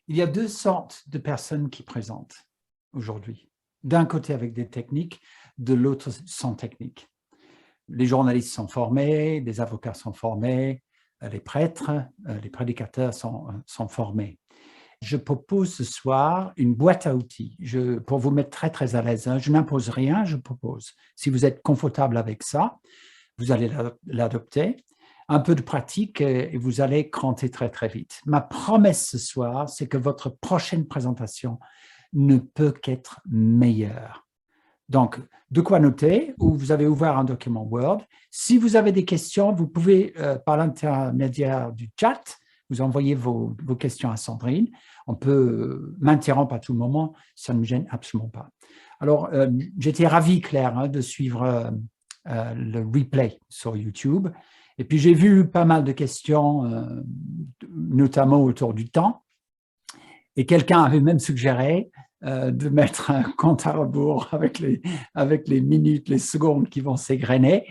Il y a deux sortes de personnes qui présentent aujourd'hui. D'un côté avec des techniques, de l'autre sans technique. Les journalistes sont formés, les avocats sont formés, les prêtres, les prédicateurs sont formés. Je propose ce soir une boîte à outils pour vous mettre très, très à l'aise. Je n'impose rien, je propose. Si vous êtes confortable avec ça, vous allez l'adopter. Un peu de pratique et vous allez cranter très, très vite. Ma promesse ce soir, c'est que votre prochaine présentation ne peut qu'être meilleure. Donc, de quoi noter, ou vous avez ouvert un document Word. Si vous avez des questions, vous pouvez, par l'intermédiaire du chat, vous envoyer vos questions à Sandrine. On peut m'interrompre à tout moment, ça ne me gêne absolument pas. Alors, j'étais ravi, Claire, de suivre le replay sur YouTube. Et puis, j'ai vu pas mal de questions, notamment autour du temps. Et quelqu'un avait même suggéré de mettre un compte à rebours avec les minutes, les secondes qui vont s'égrener.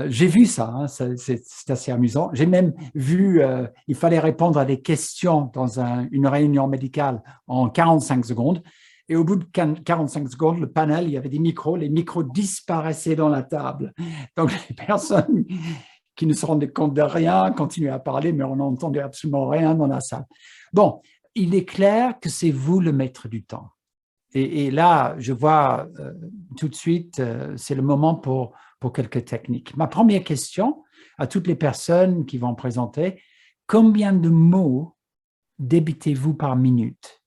J'ai vu ça, hein, c'est assez amusant. J'ai même vu, il fallait répondre à des questions dans une réunion médicale en 45 secondes. Et au bout de 45 secondes, le panel, il y avait des micros, les micros disparaissaient dans la table. Donc, les personnes qui ne se rendaient compte de rien continuaient à parler, mais on n'entendait absolument rien dans la salle. Bon, il est clair que c'est vous le maître du temps. Et là, je vois tout de suite, c'est le moment pour quelques techniques. Ma première question à toutes les personnes qui vont présenter, combien de mots débitez-vous par minute?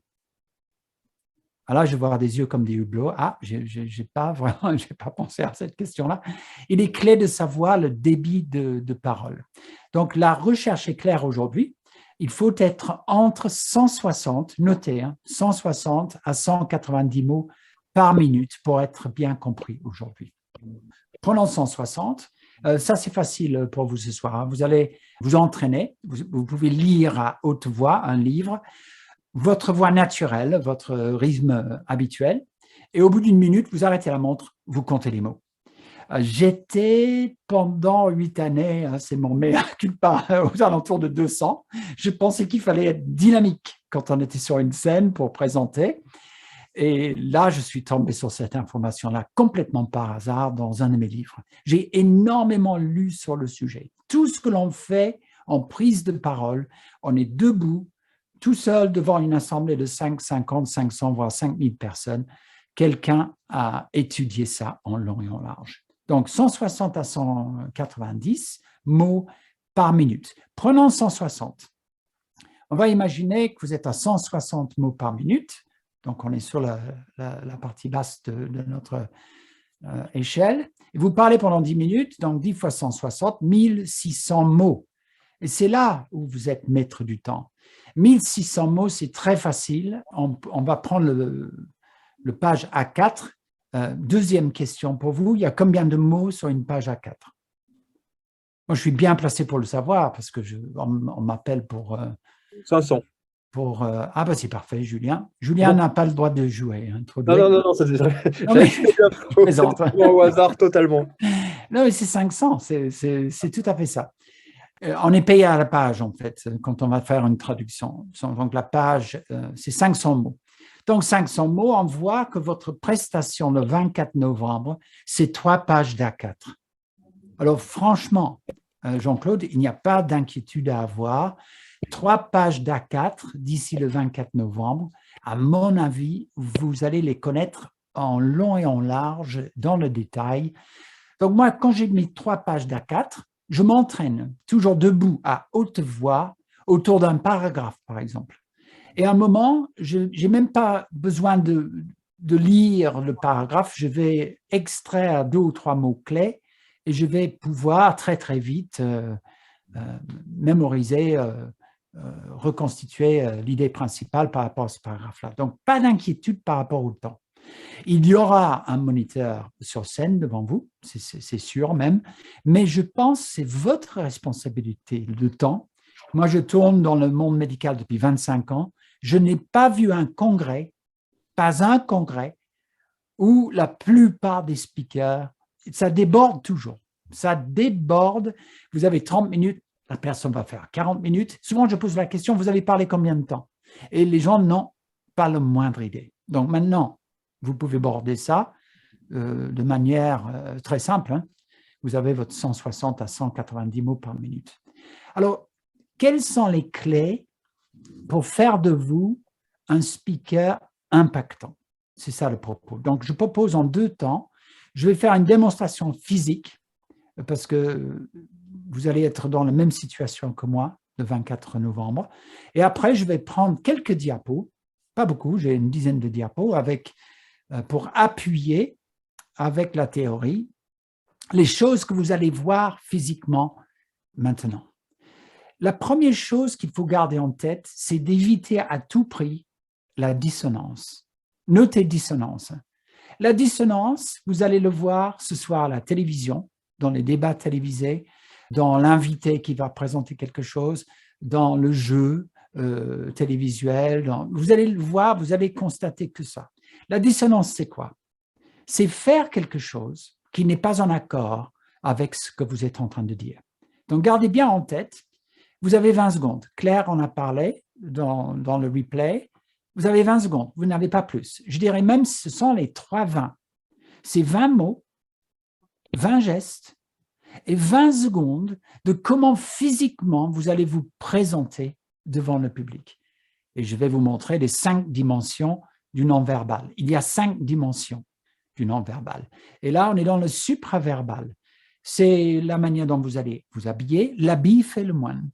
Alors là, je vois des yeux comme des hublots. Ah, je n'ai pas pensé à cette question-là. Il est clé de savoir le débit de parole. Donc, la recherche est claire aujourd'hui. Il faut être entre 160, notez, 160 à 190 mots par minute pour être bien compris aujourd'hui. Prenons 160. Ça, c'est facile pour vous ce soir. Vous allez vous entraîner. Vous pouvez lire à haute voix un livre. Votre voix naturelle, votre rythme habituel. Et au bout d'une minute, vous arrêtez la montre, vous comptez les mots. J'étais pendant 8 années, c'est mon mea culpa, aux alentours de 200. Je pensais qu'il fallait être dynamique quand on était sur une scène pour présenter. Et là, je suis tombé sur cette information-là complètement par hasard dans un de mes livres. J'ai énormément lu sur le sujet. Tout ce que l'on fait en prise de parole, on est debout, tout seul devant une assemblée de 5, 50, 500, voire 5000 personnes. Quelqu'un a étudié ça en long et en large. Donc, 160 à 190 mots par minute. Prenons 160. On va imaginer que vous êtes à 160 mots par minute. Donc, on est sur la partie basse de notre échelle. Et vous parlez pendant 10 minutes, donc 10 fois 160, 1600 mots. Et c'est là où vous êtes maître du temps. 1600 mots, c'est très facile. On va prendre le page A4. Deuxième question pour vous, il y a combien de mots sur une page A4? Moi, je suis bien placé pour le savoir parce que on m'appelle pour… 500. Ah, bah c'est parfait, Julien. Julien n'a pas le droit de jouer. Non, ça c'est vrai. Je plaisante. Au hasard, totalement. Non, mais c'est 500, c'est tout à fait ça. On est payé à la page, en fait, quand on va faire une traduction. Donc, la page, c'est 500 mots. Donc, 500 mots, on voit que votre prestation le 24 novembre, c'est 3 pages d'A4. Alors, franchement, Jean-Claude, il n'y a pas d'inquiétude à avoir. 3 pages d'A4 d'ici le 24 novembre, à mon avis, vous allez les connaître en long et en large, dans le détail. Donc, moi, quand j'ai mis 3 pages d'A4, je m'entraîne toujours debout à haute voix autour d'un paragraphe, par exemple. Et à un moment, je n'ai même pas besoin de lire le paragraphe, je vais extraire 2 ou 3 mots-clés et je vais pouvoir très, très vite mémoriser, reconstituer l'idée principale par rapport à ce paragraphe-là. Donc, pas d'inquiétude par rapport au temps. Il y aura un moniteur sur scène devant vous, c'est sûr même, mais je pense que c'est votre responsabilité, le temps. Moi, je tourne dans le monde médical depuis 25 ans. Je n'ai pas vu un congrès, pas un congrès, où la plupart des speakers, ça déborde toujours. Ça déborde. Vous avez 30 minutes, la personne va faire 40 minutes. Souvent, je pose la question, vous avez parlé combien de temps? Et les gens n'ont pas la moindre idée. Donc maintenant, vous pouvez border ça de manière très simple. Hein. Vous avez votre 160 à 190 mots par minute. Alors, quelles sont les clés pour faire de vous un speaker impactant? C'est ça le propos. Donc, je propose en 2 temps. Je vais faire une démonstration physique parce que vous allez être dans la même situation que moi le 24 novembre. Et après, je vais prendre quelques diapos, pas beaucoup, j'ai une dizaine de diapos pour appuyer avec la théorie les choses que vous allez voir physiquement maintenant. La première chose qu'il faut garder en tête, c'est d'éviter à tout prix la dissonance. Notez dissonance. La dissonance, vous allez le voir ce soir à la télévision, dans les débats télévisés, dans l'invité qui va présenter quelque chose, dans le jeu télévisuel. Vous allez le voir, vous allez constater que ça. La dissonance, c'est quoi? C'est faire quelque chose qui n'est pas en accord avec ce que vous êtes en train de dire. Donc, gardez bien en tête, vous avez 20 secondes. Claire en a parlé dans le replay. Vous avez 20 secondes, vous n'avez pas plus. Je dirais même ce sont les 3-20. C'est 20 mots, 20 gestes et 20 secondes de comment physiquement vous allez vous présenter devant le public. Et je vais vous montrer les 5 dimensions du non-verbal. Il y a 5 dimensions du non-verbal. Et là, on est dans le supraverbal. C'est la manière dont vous allez vous habiller. L'habit fait le moine.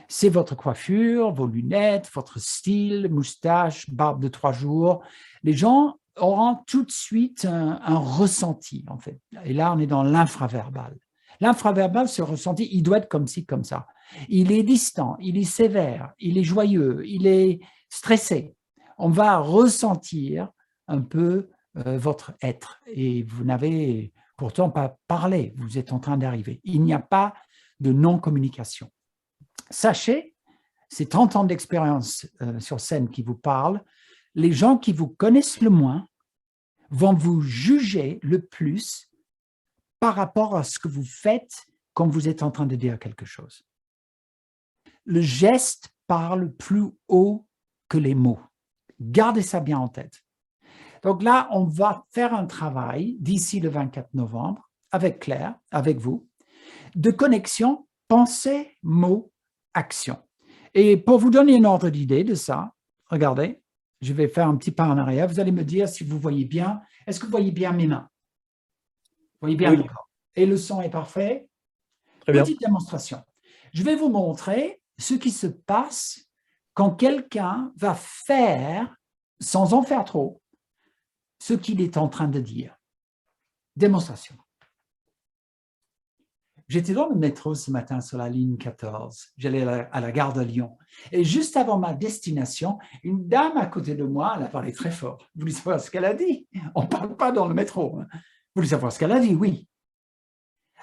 C'est votre coiffure, vos lunettes, votre style, moustache, barbe de 3 jours. Les gens auront tout de suite un ressenti, en fait. Et là, on est dans l'infraverbal. L'infraverbal, ce ressenti, il doit être comme ci, comme ça. Il est distant, il est sévère, il est joyeux, il est stressé. On va ressentir un peu votre être. Et vous n'avez pourtant pas parlé, vous êtes en train d'arriver. Il n'y a pas de non-communication. Sachez, c'est 30 ans d'expérience sur scène qui vous parlent, les gens qui vous connaissent le moins vont vous juger le plus par rapport à ce que vous faites quand vous êtes en train de dire quelque chose. Le geste parle plus haut que les mots. Gardez ça bien en tête. Donc là, on va faire un travail d'ici le 24 novembre avec Claire, avec vous, de connexion pensée, mot, action. Et pour vous donner un ordre d'idée de ça, regardez, je vais faire un petit pas en arrière. Vous allez me dire si vous voyez bien. Est-ce que vous voyez bien mes mains? Vous voyez bien mon corps? Et le son est parfait? Très bien. Petite démonstration. Je vais vous montrer ce qui se passe quand quelqu'un va faire, sans en faire trop, ce qu'il est en train de dire. Démonstration. J'étais dans le métro ce matin sur la ligne 14. J'allais à la gare de Lyon. Et juste avant ma destination, une dame à côté de moi, elle a parlé très fort. Vous voulez savoir ce qu'elle a dit? On ne parle pas dans le métro. Vous voulez savoir ce qu'elle a dit? Oui.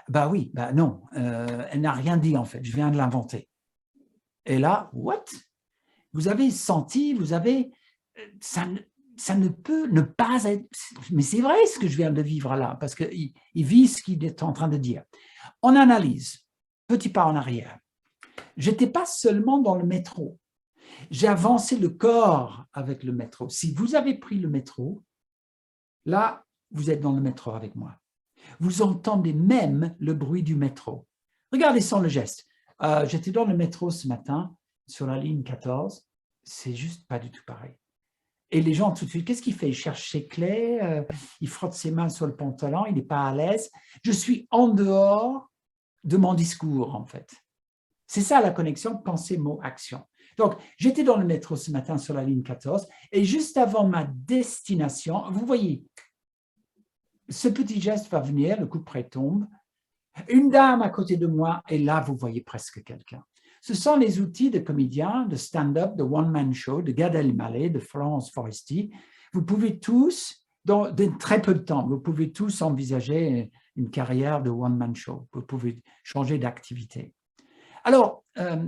Ben oui, ben non. Elle n'a rien dit en fait. Je viens de l'inventer. Et là, what? Vous avez senti, vous avez... Ça ne peut ne pas être... Mais c'est vrai ce que je viens de vivre là, parce qu'il vit ce qu'il est en train de dire. On analyse, petit pas en arrière. Je n'étais pas seulement dans le métro. J'ai avancé le corps avec le métro. Si vous avez pris le métro, là, vous êtes dans le métro avec moi. Vous entendez même le bruit du métro. Regardez sans le geste. J'étais dans le métro ce matin, sur la ligne 14. C'est juste pas du tout pareil. Et les gens, tout de suite, qu'est-ce qu'il fait? Il cherche ses clés, il frotte ses mains sur le pantalon, il n'est pas à l'aise. Je suis en dehors de mon discours, en fait. C'est ça la connexion pensée, mot, action. Donc, j'étais dans le métro ce matin sur la ligne 14 et juste avant ma destination, vous voyez, ce petit geste va venir, le coup de près tombe. Une dame à côté de moi et là, vous voyez presque quelqu'un. Ce sont les outils de comédiens, de stand-up, de one-man show, de Gad Elmaleh, de Florence Foresti. Vous pouvez tous, dans très peu de temps, vous pouvez tous envisager une carrière de one-man show. Vous pouvez changer d'activité. Alors,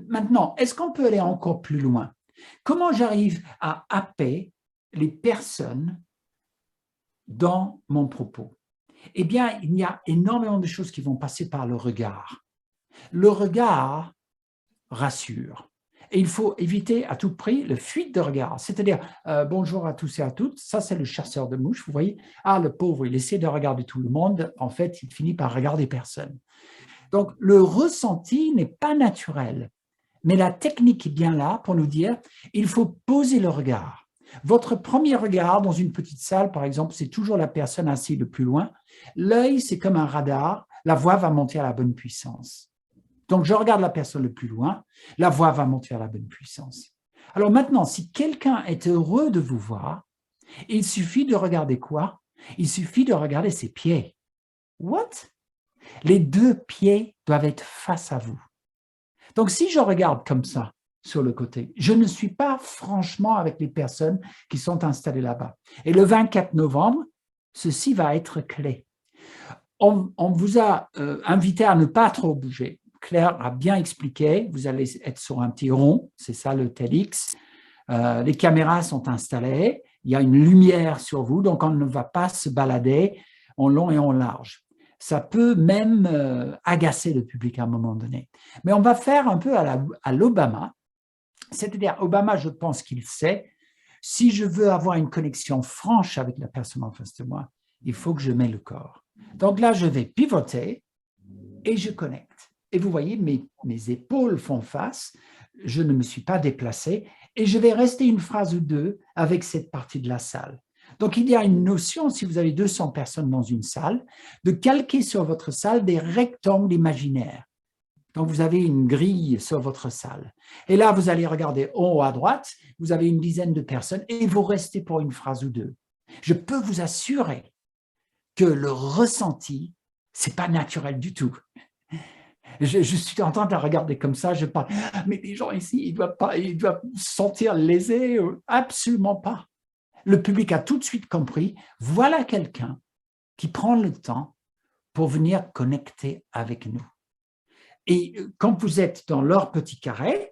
maintenant, est-ce qu'on peut aller encore plus loin? Comment j'arrive à happer les personnes dans mon propos? Eh bien, il y a énormément de choses qui vont passer par le regard. Le regard rassure. Et il faut éviter à tout prix le fuite de regard, c'est-à-dire bonjour à tous et à toutes, ça c'est le chasseur de mouches, vous voyez, ah le pauvre, il essaie de regarder tout le monde, en fait il finit par regarder personne. Donc le ressenti n'est pas naturel, mais la technique est bien là pour nous dire, il faut poser le regard. Votre premier regard dans une petite salle, par exemple, c'est toujours la personne assise le plus loin. L'œil, c'est comme un radar, la voix va monter à la bonne puissance. Donc, je regarde la personne le plus loin, la voix va monter à la bonne puissance. Alors maintenant, si quelqu'un est heureux de vous voir, il suffit de regarder quoi? Il suffit de regarder ses pieds. What? Les deux pieds doivent être face à vous. Donc, si je regarde comme ça, sur le côté, je ne suis pas franchement avec les personnes qui sont installées là-bas. Et le 24 novembre, ceci va être clé. On vous a invité à ne pas trop bouger. Claire a bien expliqué, vous allez être sur un petit rond, c'est ça le TEDx. Les caméras sont installées, il y a une lumière sur vous, donc on ne va pas se balader en long et en large. Ça peut même agacer le public à un moment donné. Mais on va faire un peu à l'Obama, c'est-à-dire Obama, je pense qu'il sait, si je veux avoir une connexion franche avec la personne en face de moi, il faut que je mette le corps. Donc là, je vais pivoter et je connecte. Et vous voyez, mes épaules font face, je ne me suis pas déplacé et je vais rester une phrase ou deux avec cette partie de la salle. Donc, il y a une notion, si vous avez 200 personnes dans une salle, de calquer sur votre salle des rectangles imaginaires. Donc, vous avez une grille sur votre salle. Et là, vous allez regarder en haut à droite, vous avez une dizaine de personnes et vous restez pour une phrase ou deux. Je peux vous assurer que le ressenti, ce n'est pas naturel du tout. Je suis en train de regarder comme ça, je parle, mais les gens ici, ils doivent se sentir lésés. Absolument pas. Le public a tout de suite compris, voilà quelqu'un qui prend le temps pour venir connecter avec nous. Et quand vous êtes dans leur petit carré,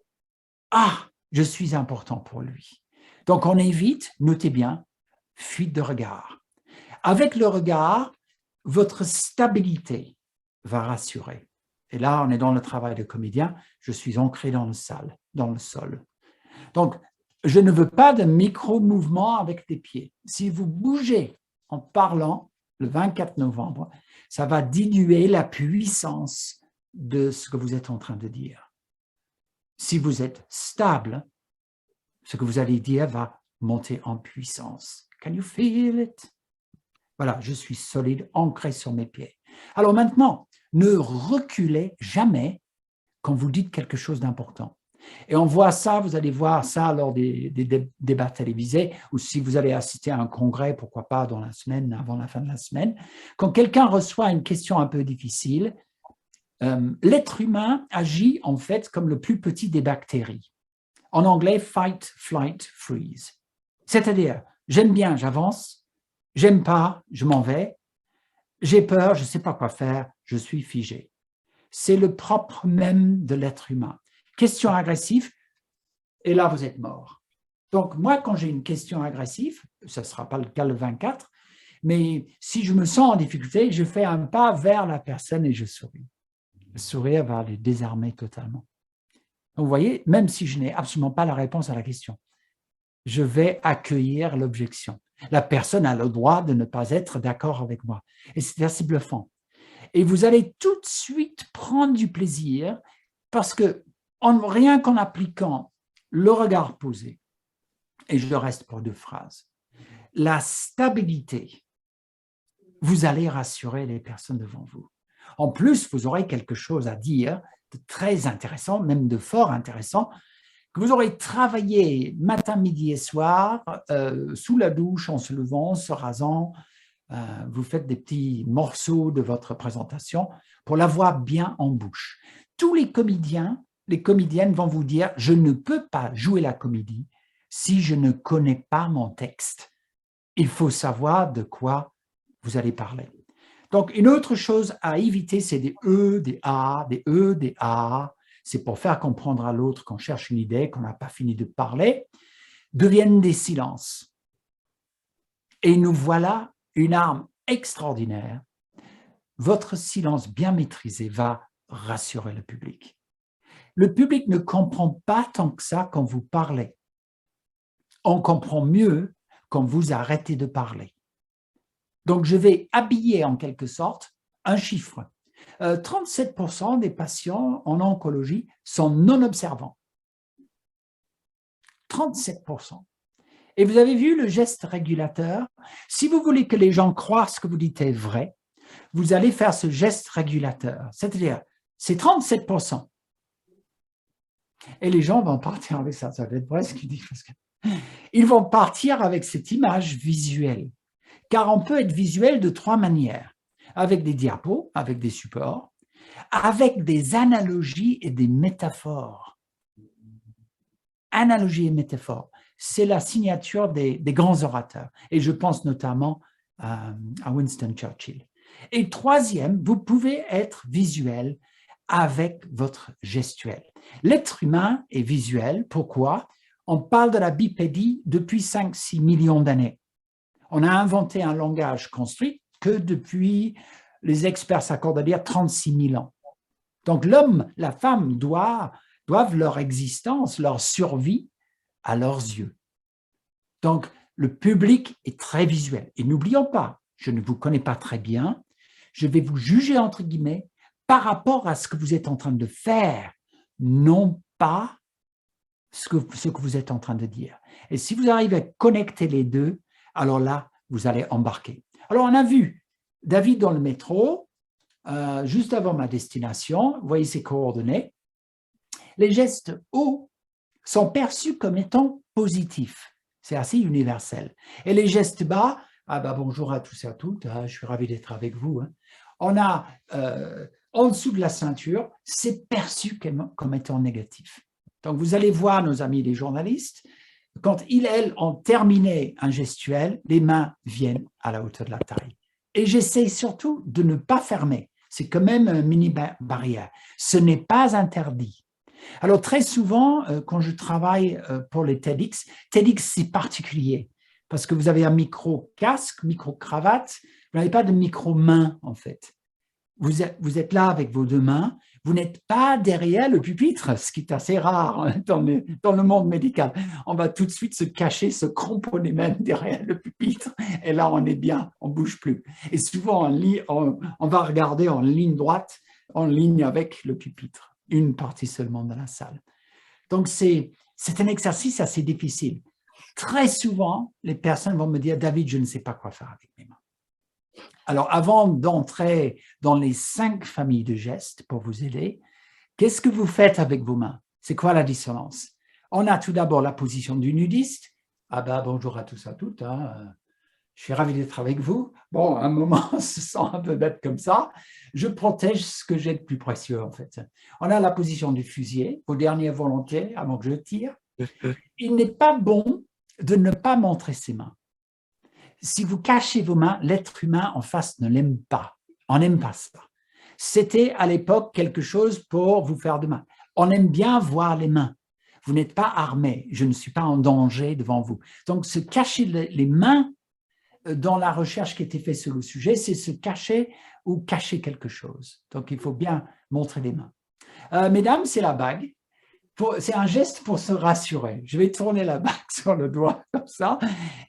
ah, je suis important pour lui. Donc on évite, notez bien, fuite de regard. Avec le regard, votre stabilité va rassurer. Et là, on est dans le travail de comédien, je suis ancré dans le sol. Donc, je ne veux pas de micro-mouvement avec les pieds. Si vous bougez en parlant le 24 novembre, ça va diluer la puissance de ce que vous êtes en train de dire. Si vous êtes stable, ce que vous allez dire va monter en puissance. Can you feel it? Voilà, je suis solide, ancré sur mes pieds. Alors maintenant, ne reculez jamais quand vous dites quelque chose d'important. Et on voit ça, vous allez voir ça lors des débats télévisés, ou si vous allez assister à un congrès, pourquoi pas dans la semaine, avant la fin de la semaine. Quand quelqu'un reçoit une question un peu difficile, l'être humain agit en fait comme le plus petit des bactéries. En anglais, fight, flight, freeze. C'est-à-dire, j'aime bien, j'avance, j'aime pas, je m'en vais, j'ai peur, je ne sais pas quoi faire, je suis figé. C'est le propre même de l'être humain. Question agressive, et là, vous êtes mort. Donc, moi, quand j'ai une question agressive, ce ne sera pas le cas le 24, mais si je me sens en difficulté, je fais un pas vers la personne et je souris. Le sourire va les désarmer totalement. Donc, vous voyez, même si je n'ai absolument pas la réponse à la question, je vais accueillir l'objection. La personne a le droit de ne pas être d'accord avec moi. Et c'est assez bluffant. Et vous allez tout de suite prendre du plaisir parce que rien qu'en appliquant le regard posé, et je reste pour 2 phrases, la stabilité, vous allez rassurer les personnes devant vous. En plus, vous aurez quelque chose à dire de très intéressant, même de fort intéressant, que vous aurez travaillé matin, midi et soir, sous la douche, en se levant, en se rasant. Vous faites des petits morceaux de votre présentation pour l'avoir bien en bouche. Tous les comédiens, les comédiennes vont vous dire « je ne peux pas jouer la comédie si je ne connais pas mon texte. Il faut savoir de quoi vous allez parler. » Donc, une autre chose à éviter, c'est des E, des A, des E, des A. C'est pour faire comprendre à l'autre qu'on cherche une idée, qu'on n'a pas fini de parler, deviennent des silences. Et nous voilà une arme extraordinaire. Votre silence bien maîtrisé va rassurer le public. Le public ne comprend pas tant que ça quand vous parlez. On comprend mieux quand vous arrêtez de parler. Donc, je vais habiller en quelque sorte un chiffre. 37% des patients en oncologie sont non-observants. 37%. Et vous avez vu le geste régulateur. Si vous voulez que les gens croient ce que vous dites est vrai, vous allez faire ce geste régulateur. C'est-à-dire, c'est 37%. Et les gens vont partir avec ça. Ça doit être vrai ce qu'il dit. Parce que ils vont partir avec cette image visuelle. Car on peut être visuel de 3 manières. Avec des diapos, avec des supports, avec des analogies et des métaphores. Analogies et métaphores, c'est la signature des grands orateurs. Et je pense notamment à Winston Churchill. Et troisième, vous pouvez être visuel avec votre gestuel. L'être humain est visuel. Pourquoi? On parle de la bipédie depuis 5-6 millions d'années. On a inventé un langage construit que depuis, les experts s'accordent à dire, 36 000 ans. Donc l'homme, la femme doivent leur existence, leur survie à leurs yeux. Donc le public est très visuel. Et n'oublions pas, je ne vous connais pas très bien, je vais vous juger entre guillemets par rapport à ce que vous êtes en train de faire, non pas ce que vous êtes en train de dire. Et si vous arrivez à connecter les deux, alors là, vous allez embarquer. Alors, on a vu David dans le métro, juste avant ma destination, vous voyez ses coordonnées. Les gestes hauts sont perçus comme étant positifs. C'est assez universel. Et les gestes bas, ah bah bonjour à tous et à toutes, je suis ravi d'être avec vous. On a en dessous de la ceinture, c'est perçu comme étant négatif. Donc, vous allez voir nos amis les journalistes, quand ils, elles, ont terminé un gestuel, les mains viennent à la hauteur de la taille. Et j'essaie surtout de ne pas fermer. C'est quand même une mini barrière. Ce n'est pas interdit. Alors, très souvent, quand je travaille pour les TEDx, c'est particulier parce que vous avez un micro-casque, micro-cravate, vous n'avez pas de micro-main, en fait. Vous êtes là avec vos 2 mains, vous n'êtes pas derrière le pupitre, ce qui est assez rare dans le monde médical. On va tout de suite se cacher, se cramponner même derrière le pupitre, et là on est bien, on ne bouge plus. Et souvent on va regarder en ligne droite, en ligne avec le pupitre, une partie seulement de la salle. Donc c'est un exercice assez difficile. Très souvent, les personnes vont me dire « David, je ne sais pas quoi faire avec mes mains ». Alors, avant d'entrer dans les 5 familles de gestes pour vous aider, qu'est-ce que vous faites avec vos mains? C'est quoi la dissonance? On a tout d'abord la position du nudiste. Ah ben, bonjour à tous, à toutes. Je suis ravi d'être avec vous. Bon, à un moment, on se sent un peu bête comme ça. Je protège ce que j'ai de plus précieux, en fait. On a la position du fusilier, aux dernières volontés, avant que je tire. Il n'est pas bon de ne pas montrer ses mains. Si vous cachez vos mains, l'être humain en face ne l'aime pas. On n'aime pas ça. C'était à l'époque quelque chose pour vous faire de mal. On aime bien voir les mains. Vous n'êtes pas armé. Je ne suis pas en danger devant vous. Donc, se cacher les mains dans la recherche qui a été faite sur le sujet, c'est se cacher ou cacher quelque chose. Donc, il faut bien montrer les mains. Mesdames, c'est la bague. C'est un geste pour se rassurer. Je vais tourner la bague sur le doigt comme ça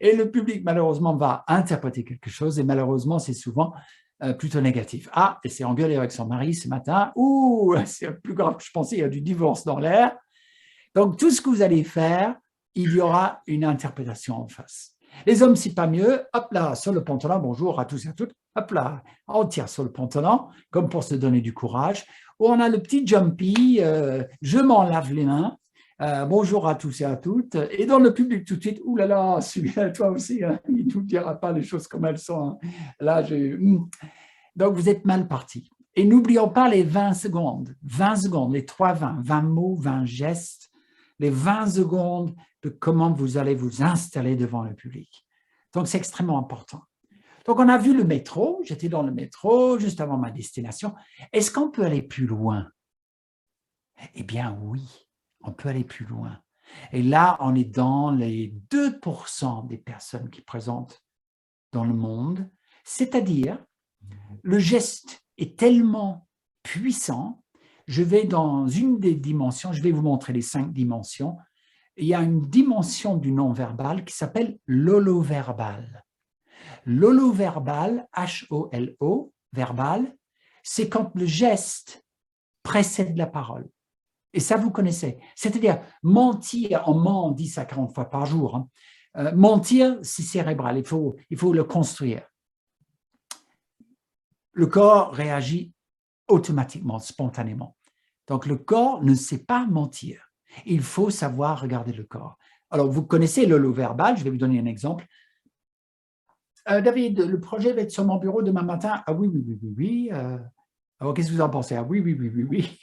et le public malheureusement va interpréter quelque chose et malheureusement c'est souvent plutôt négatif. Ah, elle s'est engueulée avec son mari ce matin. Ouh, c'est plus grave que je pensais, il y a du divorce dans l'air. Donc tout ce que vous allez faire, il y aura une interprétation en face. Les hommes, c'est pas mieux. Hop là, sur le pantalon, bonjour à tous et à toutes. Hop là, on tire sur le pantalon, comme pour se donner du courage. Ou on a le petit jumpy, je m'en lave les mains. Bonjour à tous et à toutes. Et dans le public tout de suite, ouh là là, celui-là, toi aussi, hein, il ne nous dira pas les choses comme elles sont. Hein. Là, donc vous êtes mal parti. Et n'oublions pas les 20 secondes. 20 secondes, les 3 20, 20 mots, 20 gestes. Les 20 secondes de comment vous allez vous installer devant le public. Donc, c'est extrêmement important. Donc, on a vu le métro. J'étais dans le métro juste avant ma destination. Est-ce qu'on peut aller plus loin? Eh bien, oui, on peut aller plus loin. Et là, on est dans les 2% des personnes qui présentent dans le monde. C'est-à-dire, le geste est tellement puissant, je vais dans une des dimensions, je vais vous montrer les 5 dimensions. Il y a une dimension du non-verbal qui s'appelle l'holoverbal. L'holoverbal, H-O-L-O, verbal, c'est quand le geste précède la parole. Et ça, vous connaissez. C'est-à-dire, mentir, on dit ça 40 fois par jour. Hein. Mentir, c'est cérébral, il faut le construire. Le corps réagit automatiquement, spontanément. Donc, le corps ne sait pas mentir. Il faut savoir regarder le corps. Alors, vous connaissez l'holoverbal, je vais vous donner un exemple. David, le projet va être sur mon bureau demain matin. Ah oui, oui, oui, oui, oui. Alors, qu'est-ce que vous en pensez? Ah oui, oui, oui, oui, oui.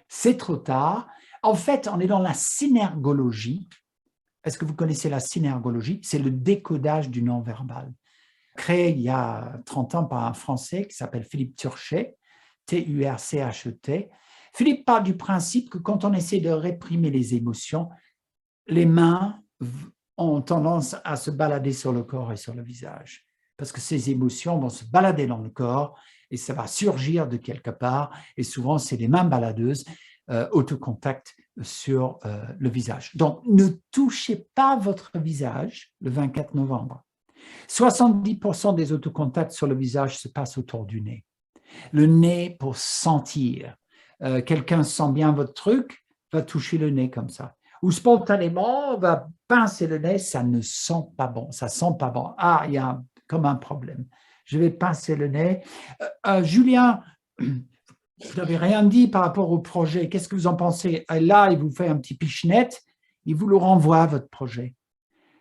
C'est trop tard. En fait, on est dans la synergologie. Est-ce que vous connaissez la synergologie? C'est le décodage du non-verbal. Créé il y a 30 ans par un Français qui s'appelle Philippe Turchet, T-U-R-C-H-E-T. Philippe parle du principe que quand on essaie de réprimer les émotions, les mains ont tendance à se balader sur le corps et sur le visage. Parce que ces émotions vont se balader dans le corps et ça va surgir de quelque part. Et souvent, c'est des mains baladeuses, autocontact sur le visage. Donc, ne touchez pas votre visage le 24 novembre. 70% des autocontacts sur le visage se passent autour du nez. Le nez pour sentir. Quelqu'un sent bien votre truc, va toucher le nez comme ça. Ou spontanément, on va pincer le nez, ça ne sent pas bon, ça sent pas bon. Ah, il y a comme un problème. Je vais pincer le nez. Julien, vous n'avez rien dit par rapport au projet. Qu'est-ce que vous en pensez? Là, il vous fait un petit pichenette, il vous le renvoie, votre projet.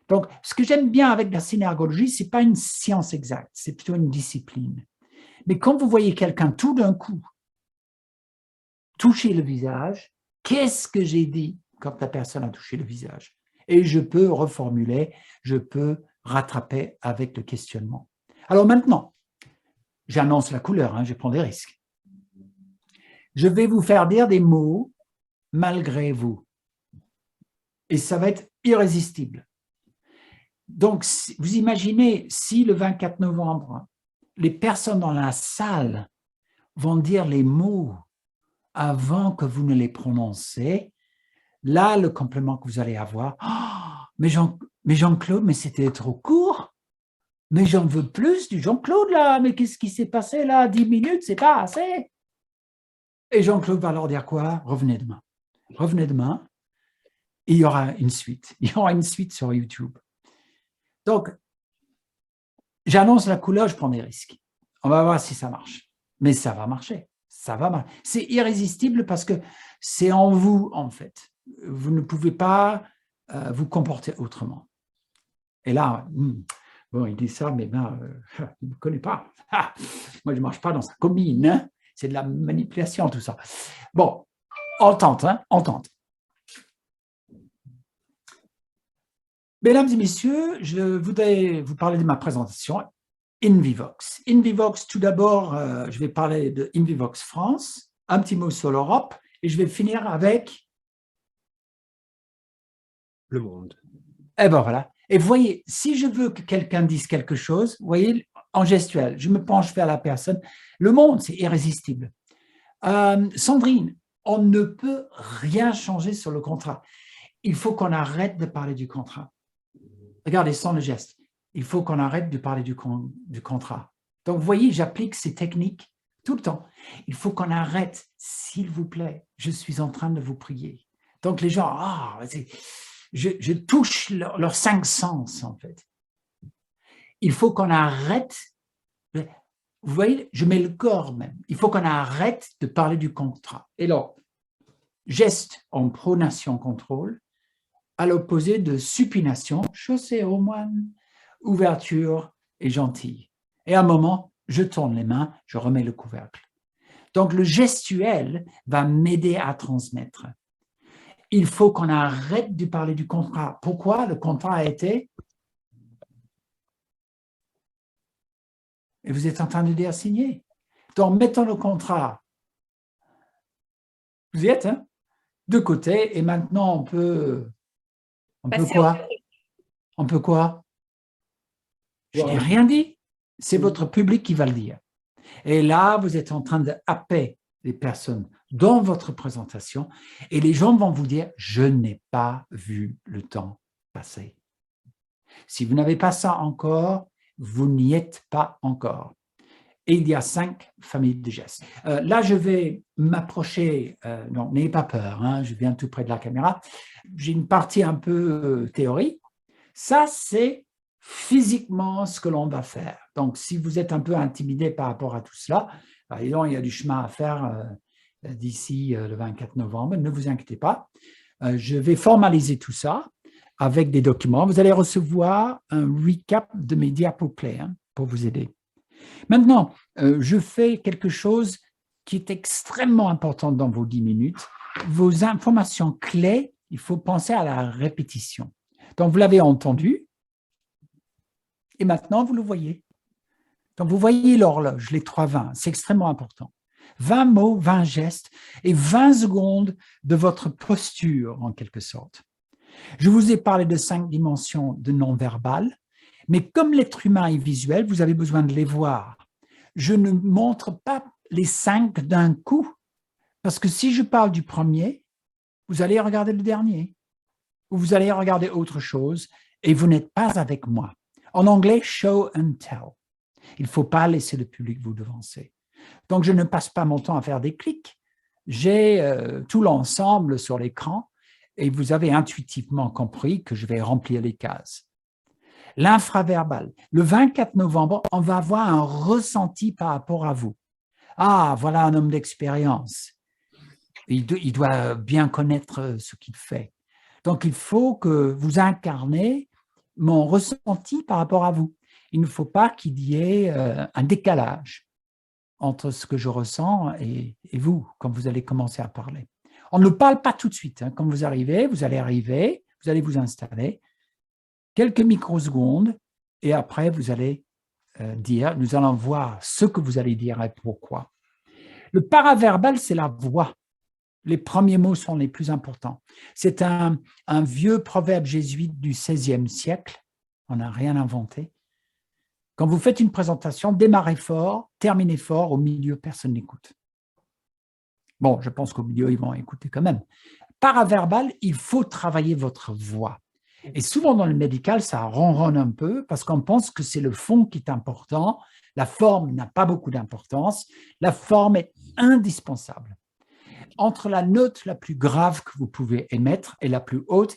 Donc, ce que j'aime bien avec la synergologie, ce n'est pas une science exacte, c'est plutôt une discipline. Mais quand vous voyez quelqu'un tout d'un coup toucher le visage, qu'est-ce que j'ai dit quand la personne a touché le visage? Et je peux reformuler, je peux rattraper avec le questionnement. Alors maintenant, j'annonce la couleur, hein, je prends des risques. Je vais vous faire dire des mots malgré vous. Et ça va être irrésistible. Donc, vous imaginez si le 24 novembre, les personnes dans la salle vont dire les mots avant que vous ne les prononcez, là, le complément que vous allez avoir, oh, mais Jean-Claude, mais c'était trop court, mais j'en veux plus du Jean-Claude là, mais qu'est-ce qui s'est passé là, 10 minutes, c'est pas assez. Et Jean-Claude va leur dire quoi? Revenez demain. Revenez demain, et il y aura une suite. Il y aura une suite sur YouTube. Donc, j'annonce la couleur, je prends des risques. On va voir si ça marche. Mais ça va marcher. Ça va marcher. C'est irrésistible parce que c'est en vous, en fait. Vous ne pouvez pas vous comporter autrement. Et là, bon, il dit ça, mais ben, il ne me connaît pas. Moi, je ne marche pas dans sa combine. Hein. C'est de la manipulation, tout ça. Bon, on tente, hein, on tente. Mesdames et messieurs, je voudrais vous parler de ma présentation InVivox. InVivox, tout d'abord, je vais parler de InVivox France, un petit mot sur l'Europe, et je vais finir avec… Le monde. Et ben voilà. Et vous voyez, si je veux que quelqu'un dise quelque chose, vous voyez, en gestuelle, je me penche vers la personne. Le monde, c'est irrésistible. Sandrine, on ne peut rien changer sur le contrat. Il faut qu'on arrête de parler du contrat. Regardez, sans le geste. Il faut qu'on arrête de parler du contrat. Donc, vous voyez, j'applique ces techniques tout le temps. Il faut qu'on arrête, s'il vous plaît. Je suis en train de vous prier. Donc, les gens, je touche leurs 5 sens, en fait. Il faut qu'on arrête. Vous voyez, je mets le corps même. Il faut qu'on arrête de parler du contrat. Et alors, geste en pronation contrôle, à l'opposé de supination, chaussée au moine, ouverture et gentille. Et à un moment, je tourne les mains, je remets le couvercle. Donc, le gestuel va m'aider à transmettre. Il faut qu'on arrête de parler du contrat. Pourquoi? Le contrat a été… Et vous êtes en train de dire signer. Donc, mettons le contrat. Vous y êtes, hein? De côté, et maintenant, on peut quoi? On peut quoi? Je n'ai rien dit. C'est votre public qui va le dire. Et là, vous êtes en train de happer les personnes dans votre présentation et les gens vont vous dire « je n'ai pas vu le temps passer ». Si vous n'avez pas ça encore, vous n'y êtes pas encore. Et il y a 5 familles de gestes. Là, je vais m'approcher, donc n'ayez pas peur, hein, je viens tout près de la caméra. J'ai une partie un peu théorie. Ça, c'est physiquement ce que l'on va faire. Donc, si vous êtes un peu intimidé par rapport à tout cela, par exemple, il y a du chemin à faire d'ici le 24 novembre, ne vous inquiétez pas. Je vais formaliser tout ça avec des documents. Vous allez recevoir un recap de mes diapos clés pour vous aider. Maintenant, je fais quelque chose qui est extrêmement important dans vos 10 minutes. Vos informations clés, il faut penser à la répétition. Donc, vous l'avez entendu et maintenant, vous le voyez. Donc, vous voyez l'horloge, les 3-20, c'est extrêmement important. 20 mots, 20 gestes et 20 secondes de votre posture, en quelque sorte. Je vous ai parlé de 5 dimensions de non-verbal, mais comme l'être humain est visuel, vous avez besoin de les voir. Je ne montre pas les 5 d'un coup, parce que si je parle du premier, vous allez regarder le dernier, ou vous allez regarder autre chose, et vous n'êtes pas avec moi. En anglais, show and tell. Il ne faut pas laisser le public vous devancer. Donc, je ne passe pas mon temps à faire des clics. J'ai tout l'ensemble sur l'écran, et vous avez intuitivement compris que je vais remplir les cases. L'infraverbal. Le 24 novembre, on va avoir un ressenti par rapport à vous. Ah, voilà un homme d'expérience. Il doit bien connaître ce qu'il fait. Donc, il faut que vous incarnez mon ressenti par rapport à vous. Il ne faut pas qu'il y ait un décalage entre ce que je ressens et vous, quand vous allez commencer à parler. On ne parle pas tout de suite. Quand vous allez arriver, vous allez vous installer, quelques microsecondes, et après, vous allez dire, nous allons voir ce que vous allez dire et pourquoi. Le paraverbal, c'est la voix. Les premiers mots sont les plus importants. C'est un vieux proverbe jésuite du XVIe siècle. On n'a rien inventé. Quand vous faites une présentation, démarrez fort, terminez fort, au milieu, personne n'écoute. Bon, je pense qu'au milieu, ils vont écouter quand même. Paraverbal, il faut travailler votre voix. Et souvent dans le médical, ça ronronne un peu parce qu'on pense que c'est le fond qui est important. La forme n'a pas beaucoup d'importance. La forme est indispensable. Entre la note la plus grave que vous pouvez émettre et la plus haute,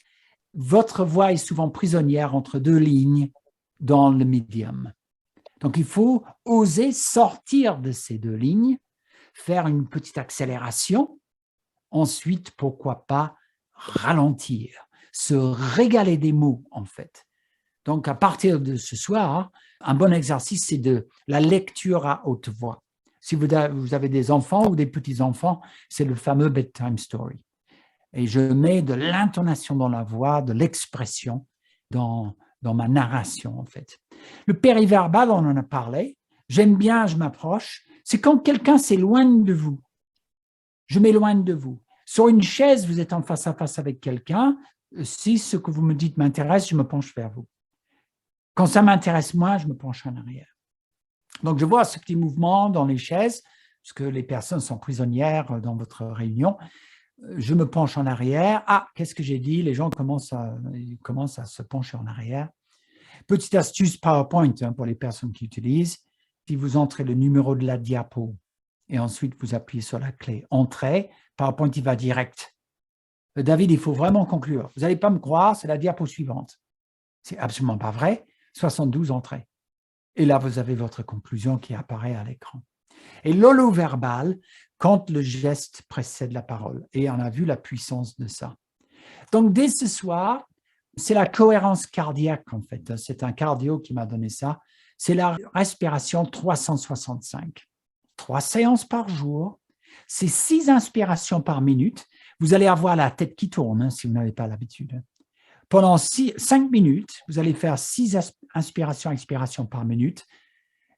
votre voix est souvent prisonnière entre 2 lignes dans le médium. Donc, il faut oser sortir de ces 2 lignes, faire une petite accélération. Ensuite, pourquoi pas ralentir, se régaler des mots, en fait. Donc, à partir de ce soir, un bon exercice, c'est de la lecture à haute voix. Si vous avez des enfants ou des petits-enfants, c'est le fameux bedtime story. Et je mets de l'intonation dans la voix, de l'expression dans ma narration, en fait. Le périverbal, on en a parlé. J'aime bien, je m'approche. C'est quand quelqu'un s'éloigne de vous. Je m'éloigne de vous. Sur une chaise, vous êtes en face à face avec quelqu'un. Si ce que vous me dites m'intéresse, je me penche vers vous. Quand ça m'intéresse moi, je me penche en arrière. Donc, je vois ce petit mouvement dans les chaises, parce que les personnes sont prisonnières dans votre réunion. Je me penche en arrière. Ah, qu'est-ce que j'ai dit? Les gens commencent à se pencher en arrière. Petite astuce PowerPoint pour les personnes qui utilisent. Si vous entrez le numéro de la diapo et ensuite vous appuyez sur la clé « Entrée », PowerPoint, il va direct. David, il faut vraiment conclure. Vous n'allez pas me croire, c'est la diapo suivante. C'est absolument pas vrai. 72 entrées. Et là, vous avez votre conclusion qui apparaît à l'écran. Et l'holoverbal, quand le geste précède la parole. Et on a vu la puissance de ça. Donc, dès ce soir, c'est la cohérence cardiaque, en fait. C'est un cardio qui m'a donné ça. C'est la respiration 365. 3 séances par jour. C'est 6 inspirations par minute. Vous allez avoir la tête qui tourne, si vous n'avez pas l'habitude. Pendant 5 minutes, vous allez faire 6 inspirations, expirations par minute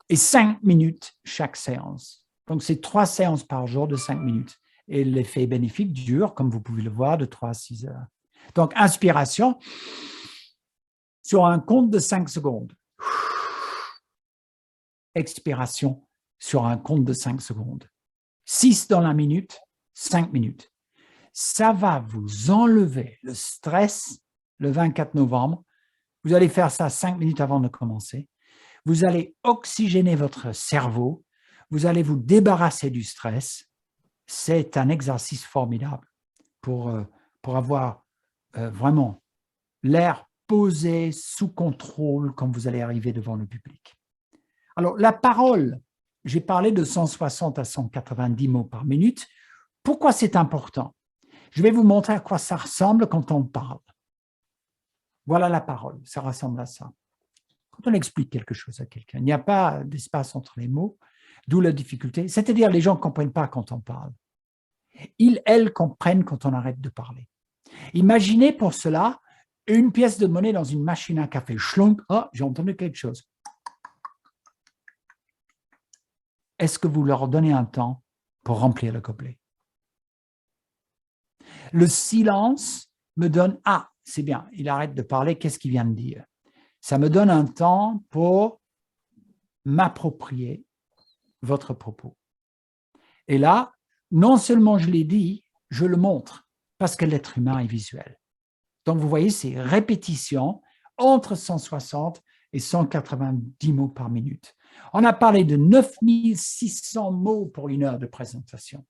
et 5 minutes chaque séance. Donc, c'est 3 séances par jour de 5 minutes. Et l'effet bénéfique dure, comme vous pouvez le voir, de 3 à 6 heures. Donc, inspiration sur un compte de 5 secondes. Expiration sur un compte de 5 secondes. 6 dans la minute, 5 minutes. Ça va vous enlever le stress le 24 novembre. Vous allez faire ça 5 minutes avant de commencer. Vous allez oxygéner votre cerveau. Vous allez vous débarrasser du stress. C'est un exercice formidable pour avoir vraiment l'air posé, sous contrôle quand vous allez arriver devant le public. Alors, la parole, j'ai parlé de 160 à 190 mots par minute. Pourquoi c'est important? Je vais vous montrer à quoi ça ressemble quand on parle. Voilà la parole, ça ressemble à ça. Quand on explique quelque chose à quelqu'un, il n'y a pas d'espace entre les mots, d'où la difficulté. C'est-à-dire, les gens ne comprennent pas quand on parle. Ils, elles, comprennent quand on arrête de parler. Imaginez pour cela une pièce de monnaie dans une machine à café. Schlunk, oh, j'ai entendu quelque chose. Est-ce que vous leur donnez un temps pour remplir le gobelet? Le silence me donne « Ah, c'est bien, il arrête de parler, qu'est-ce qu'il vient de dire ?» Ça me donne un temps pour m'approprier votre propos. Et là, non seulement je l'ai dit, je le montre, parce que l'être humain est visuel. Donc, vous voyez, c'est répétition entre 160 et 190 mots par minute. On a parlé de 9600 mots pour une heure de présentation.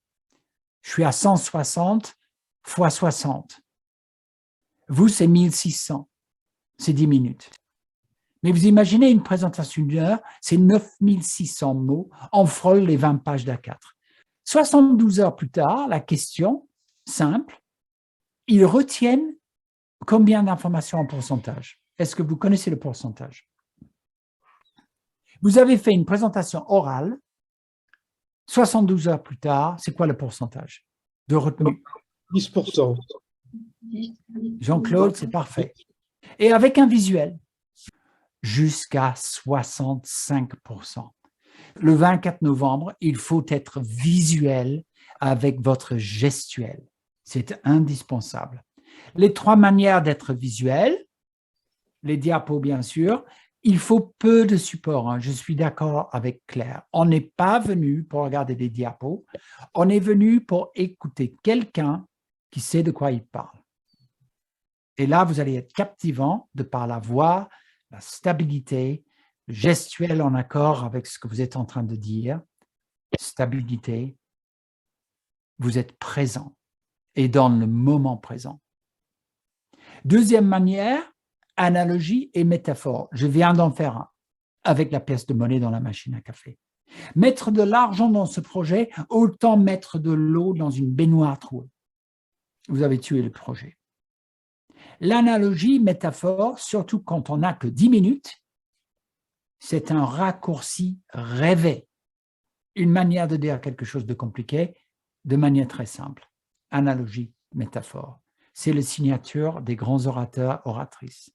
Je suis à 160 fois 60. Vous, c'est 1600. C'est 10 minutes. Mais vous imaginez une présentation d'une heure, c'est 9600 mots, on frôle les 20 pages d'A4. 72 heures plus tard, la question, simple, ils retiennent combien d'informations en pourcentage? Est-ce que vous connaissez le pourcentage? Vous avez fait une présentation orale, 72 heures plus tard, c'est quoi le pourcentage de retenue? 10%. Jean-Claude, c'est parfait. Et avec un visuel, jusqu'à 65%. Le 24 novembre, il faut être visuel avec votre gestuel. C'est indispensable. Les 3 manières d'être visuel, les diapos bien sûr, il faut peu de support, hein. Je suis d'accord avec Claire. On n'est pas venu pour regarder des diapos, on est venu pour écouter quelqu'un qui sait de quoi il parle. Et là, vous allez être captivant de par la voix, la stabilité, le gestuel en accord avec ce que vous êtes en train de dire, stabilité, vous êtes présent et dans le moment présent. Deuxième manière, analogie et métaphore. Je viens d'en faire un avec la pièce de monnaie dans la machine à café. Mettre de l'argent dans ce projet, autant mettre de l'eau dans une baignoire trouée. Vous avez tué le projet. L'analogie, métaphore, surtout quand on n'a que 10 minutes, c'est un raccourci rêvé. Une manière de dire quelque chose de compliqué de manière très simple. Analogie, métaphore. C'est la signature des grands orateurs, oratrices.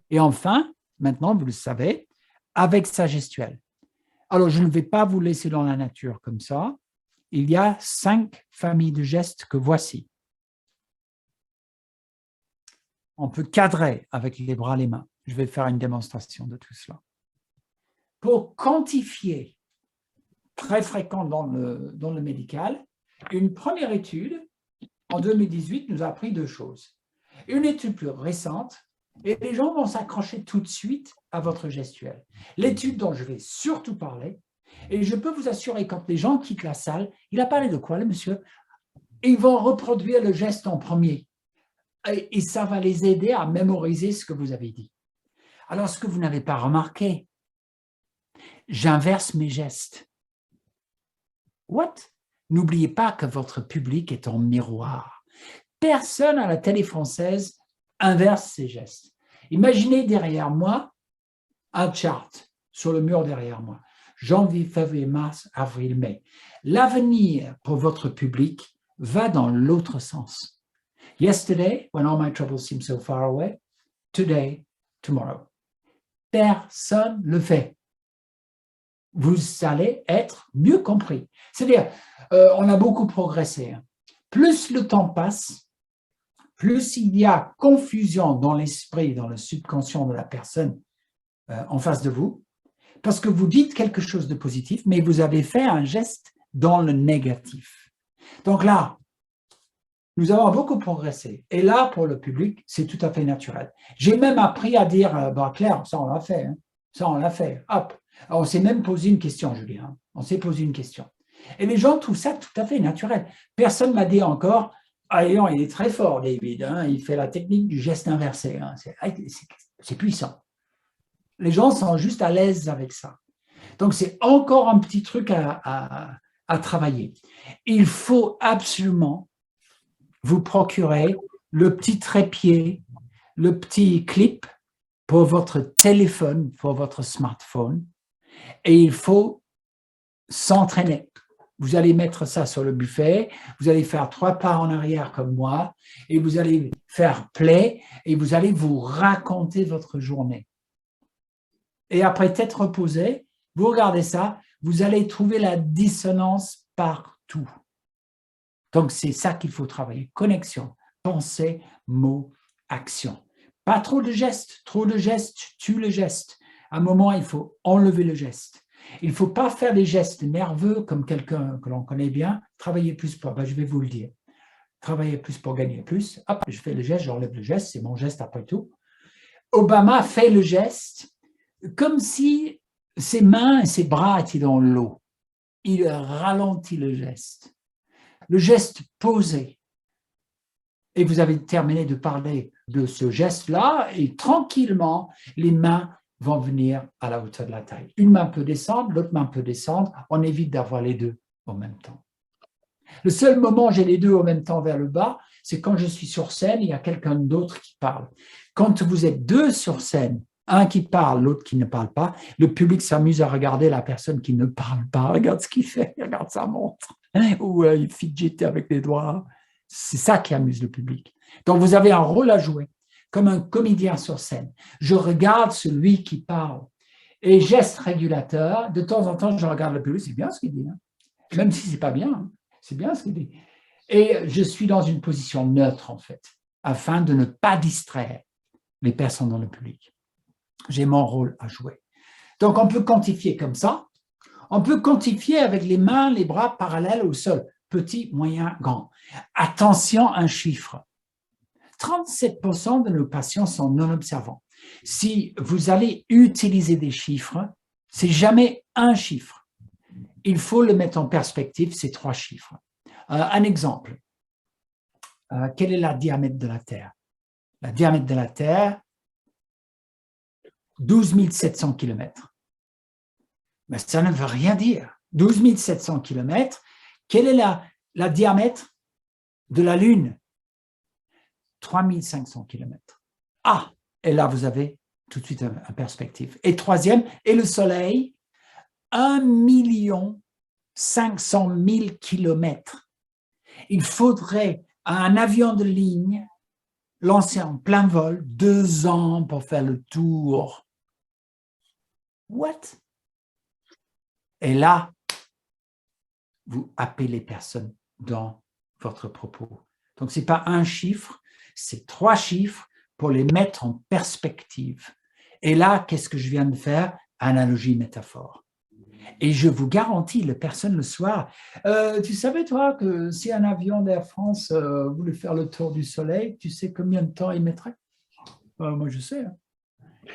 Et enfin, maintenant, vous le savez, avec sa gestuelle. Alors, je ne vais pas vous laisser dans la nature comme ça. Il y a 5 familles de gestes que voici. On peut cadrer avec les bras, les mains. Je vais faire une démonstration de tout cela. Pour quantifier, très fréquent dans le médical, une première étude, en 2018, nous a appris 2 choses. Une étude plus récente, et les gens vont s'accrocher tout de suite à votre gestuelle. L'étude dont je vais surtout parler, et je peux vous assurer, quand les gens quittent la salle, il a parlé de quoi, le monsieur? Ils vont reproduire le geste en premier. Et ça va les aider à mémoriser ce que vous avez dit. Alors, ce que vous n'avez pas remarqué, j'inverse mes gestes. What? N'oubliez pas que votre public est en miroir. Personne à la télé française inverse ses gestes. Imaginez derrière moi un chart sur le mur derrière moi. Janvier, février, mars, avril, mai. L'avenir pour votre public va dans l'autre sens. Yesterday, when all my troubles seem so far away. Today, tomorrow. Personne ne le fait. Vous allez être mieux compris. C'est-à-dire, on a beaucoup progressé. Plus le temps passe, plus il y a confusion dans l'esprit, dans le subconscient de la personne en face de vous, parce que vous dites quelque chose de positif, mais vous avez fait un geste dans le négatif. Donc là, nous avons beaucoup progressé. Et là, pour le public, c'est tout à fait naturel. J'ai même appris à dire, Claire, ça on l'a fait, hein. Ça on l'a fait, hop. Alors, on s'est même posé une question, Julien. Hein. On s'est posé une question. Et les gens trouvent ça tout à fait naturel. Personne ne m'a dit encore, ah, il est très fort, David, hein. Il fait la technique du geste inversé. Hein. C'est puissant. Les gens sont juste à l'aise avec ça. Donc, c'est encore un petit truc à travailler. Il faut absolument vous procurer le petit trépied, le petit clip pour votre téléphone, pour votre smartphone, et il faut s'entraîner. Vous allez mettre ça sur le buffet, vous allez faire 3 pas en arrière comme moi, et vous allez faire play, et vous allez vous raconter votre journée. Et après t'être reposé, vous regardez ça, vous allez trouver la dissonance partout. Donc, c'est ça qu'il faut travailler. Connexion, pensée, mots, action. Pas trop de gestes tue le geste. À un moment, il faut enlever le geste. Il ne faut pas faire des gestes nerveux comme quelqu'un que l'on connaît bien. Travailler plus pour, je vais vous le dire. Travailler plus pour gagner plus. Hop, je fais le geste, j'enlève le geste, c'est mon geste après tout. Obama fait le geste comme si ses mains et ses bras étaient dans l'eau. Il ralentit le geste. Le geste posé. Et vous avez terminé de parler de ce geste-là et tranquillement, les mains vont venir à la hauteur de la taille. Une main peut descendre, l'autre main peut descendre. On évite d'avoir les deux en même temps. Le seul moment où j'ai les deux en même temps vers le bas, c'est quand je suis sur scène, il y a quelqu'un d'autre qui parle. Quand vous êtes deux sur scène, un qui parle, l'autre qui ne parle pas, le public s'amuse à regarder la personne qui ne parle pas. Regarde ce qu'il fait, regarde sa montre. Ou il fidget avec les doigts. C'est ça qui amuse le public. Donc, vous avez un rôle à jouer, comme un comédien sur scène. Je regarde celui qui parle. Et geste régulateur, de temps en temps, je regarde le public, c'est bien ce qu'il dit. Hein. Même si ce n'est pas bien, hein. C'est bien ce qu'il dit. Et je suis dans une position neutre, en fait, afin de ne pas distraire les personnes dans le public. J'ai mon rôle à jouer. Donc, on peut quantifier comme ça. On peut quantifier avec les mains, les bras parallèles au sol. Petit, moyen, grand. Attention, un chiffre. 37% de nos patients sont non-observants. Si vous allez utiliser des chiffres, c'est jamais un chiffre. Il faut le mettre en perspective, ces 3 chiffres. Un exemple. Quel est le diamètre de la Terre? Le diamètre de la Terre, 12 700 km. Mais ça ne veut rien dire. 12 700 km, quel est la diamètre de la Lune? 3 500 km. Ah, et là, vous avez tout de suite une perspective. Et troisième, et le Soleil, 1 500 000 km. Il faudrait un avion de ligne lancé en plein vol 2 ans pour faire le tour. What? Et là, vous happez les personnes dans votre propos. Donc, ce n'est pas un chiffre, c'est 3 chiffres pour les mettre en perspective. Et là, qu'est-ce que je viens de faire? Analogie, métaphore. Et je vous garantis, les personnes le soir, tu savais toi que si un avion d'Air France voulait faire le tour du soleil, tu sais combien de temps il mettrait? Moi, je sais. Hein.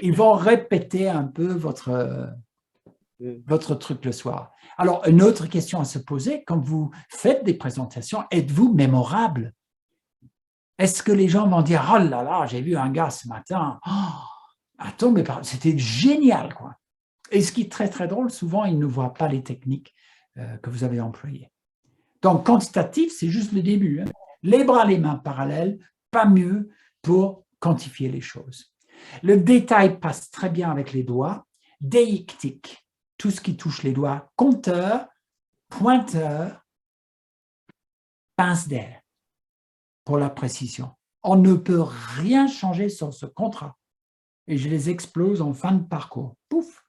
Ils vont répéter un peu votre truc le soir. Alors, une autre question à se poser, quand vous faites des présentations, êtes-vous mémorable? Est-ce que les gens vont dire, oh là là, j'ai vu un gars ce matin, oh, attends, mais c'était génial, quoi. Et ce qui est très, très drôle, souvent, ils ne voient pas les techniques que vous avez employées. Donc, quantitatif, c'est juste le début. Hein. Les bras, les mains parallèles, pas mieux pour quantifier les choses. Le détail passe très bien avec les doigts. Déictique, tout ce qui touche les doigts. Compteur, pointeur, pince d'air pour la précision. On ne peut rien changer sur ce contrat. Et je les explose en fin de parcours. Pouf!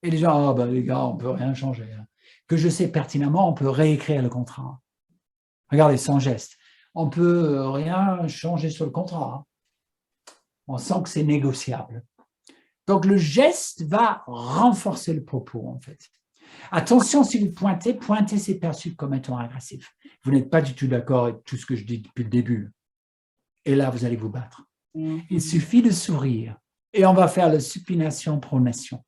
Et les gens, oh ben les gars, on ne peut rien changer. Hein. Que je sais pertinemment, on peut réécrire le contrat. Regardez, sans geste. On ne peut rien changer sur le contrat. Hein. On sent que c'est négociable. Donc, le geste va renforcer le propos, en fait. Attention, si vous pointez, c'est perçu comme étant agressif. Vous n'êtes pas du tout d'accord avec tout ce que je dis depuis le début. Et là, vous allez vous battre. Il suffit de sourire et on va faire la supination, pronation.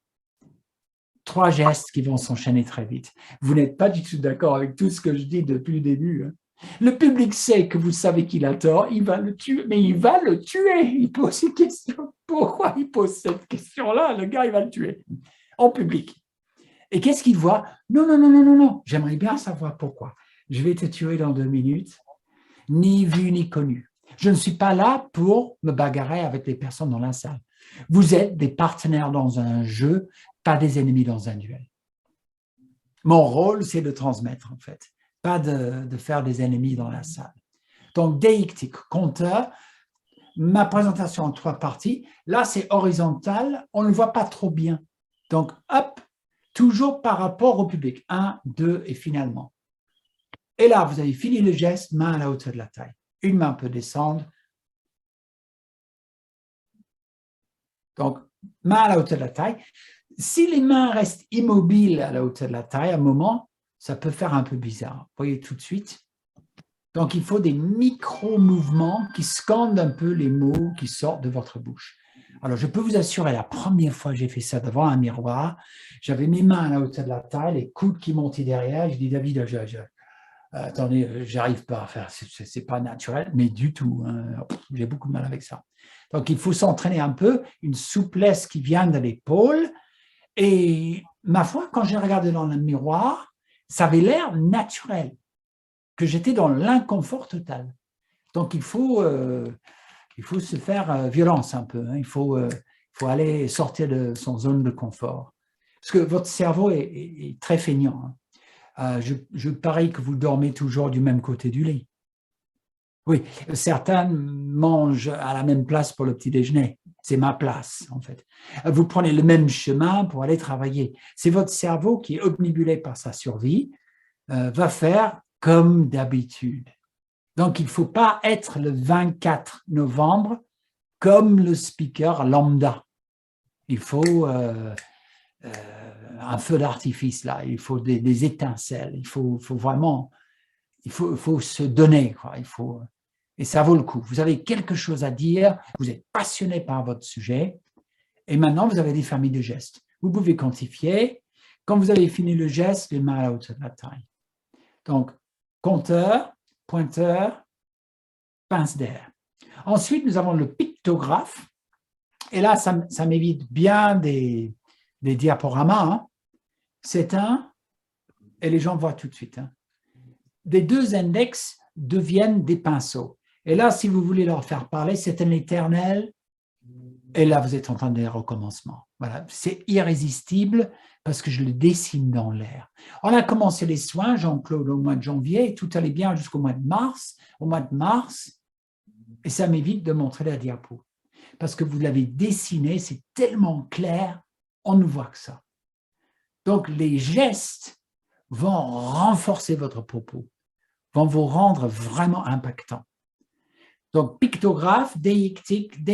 3 gestes qui vont s'enchaîner très vite. Vous n'êtes pas du tout d'accord avec tout ce que je dis depuis le début. Le public sait que vous savez qu'il a tort, il va le tuer, mais il va le tuer. Il pose une question. Pourquoi il pose cette question-là? Le gars, il va le tuer en public. Et qu'est-ce qu'il voit? Non, non, non, non, non, non. J'aimerais bien savoir pourquoi. Je vais te tuer dans 2 minutes. Ni vu, ni connu. Je ne suis pas là pour me bagarrer avec les personnes dans la salle. Vous êtes des partenaires dans un jeu, pas des ennemis dans un duel. Mon rôle, c'est de transmettre, en fait, pas de faire des ennemis dans la salle. Donc, déictique, compteur, ma présentation en 3 parties. Là, c'est horizontal, on ne le voit pas trop bien. Donc, hop, toujours par rapport au public. 1, 2 et finalement. Et là, vous avez fini le geste, main à la hauteur de la taille. Une main peut descendre. Donc, main à la hauteur de la taille. Si les mains restent immobiles à la hauteur de la taille, à un moment, ça peut faire un peu bizarre. Vous voyez tout de suite. Donc, il faut des micro-mouvements qui scandent un peu les mots qui sortent de votre bouche. Alors, je peux vous assurer, la première fois que j'ai fait ça devant un miroir, j'avais mes mains à la hauteur de la taille, les coudes qui montaient derrière. Je dis, David, attendez, j'arrive pas à faire, c'est pas naturel, mais du tout. Hein. J'ai beaucoup de mal avec ça. Donc, il faut s'entraîner un peu, une souplesse qui vient de l'épaule. Et ma foi, quand j'ai regardé dans le miroir, ça avait l'air naturel, que j'étais dans l'inconfort total. Donc, il faut se faire violence un peu. Hein. Il faut aller sortir de son zone de confort. Parce que votre cerveau est très feignant. Hein. Je parie que vous dormez toujours du même côté du lit. Oui, certains mangent à la même place pour le petit déjeuner. C'est ma place, en fait. Vous prenez le même chemin pour aller travailler. C'est votre cerveau qui est obnubilé par sa survie, va faire comme d'habitude. Donc, il ne faut pas être le 24 novembre comme le speaker lambda. Il faut un feu d'artifice, là. Il faut des étincelles. Il faut vraiment... Il faut se donner, quoi. Et ça vaut le coup. Vous avez quelque chose à dire, vous êtes passionné par votre sujet, et maintenant, vous avez des familles de gestes. Vous pouvez quantifier. Quand vous avez fini le geste, les mains à la hauteur de la taille. Donc, compteur, pointeur, pince d'air. Ensuite, nous avons le pictographe. Et là, ça m'évite bien des diaporamas. Hein. C'est et les gens voient tout de suite. Hein. Des 2 index deviennent des pinceaux. Et là, si vous voulez leur faire parler, c'est un éternel. Et là, vous êtes en train de recommencement. Voilà, c'est irrésistible parce que je le dessine dans l'air. On a commencé les soins, Jean-Claude, au mois de janvier, et tout allait bien jusqu'au mois de mars. Au mois de mars, et ça m'évite de montrer la diapo. Parce que vous l'avez dessiné, c'est tellement clair, on ne voit que ça. Donc, les gestes vont renforcer votre propos, vont vous rendre vraiment impactant. Donc, pictographe, déictique,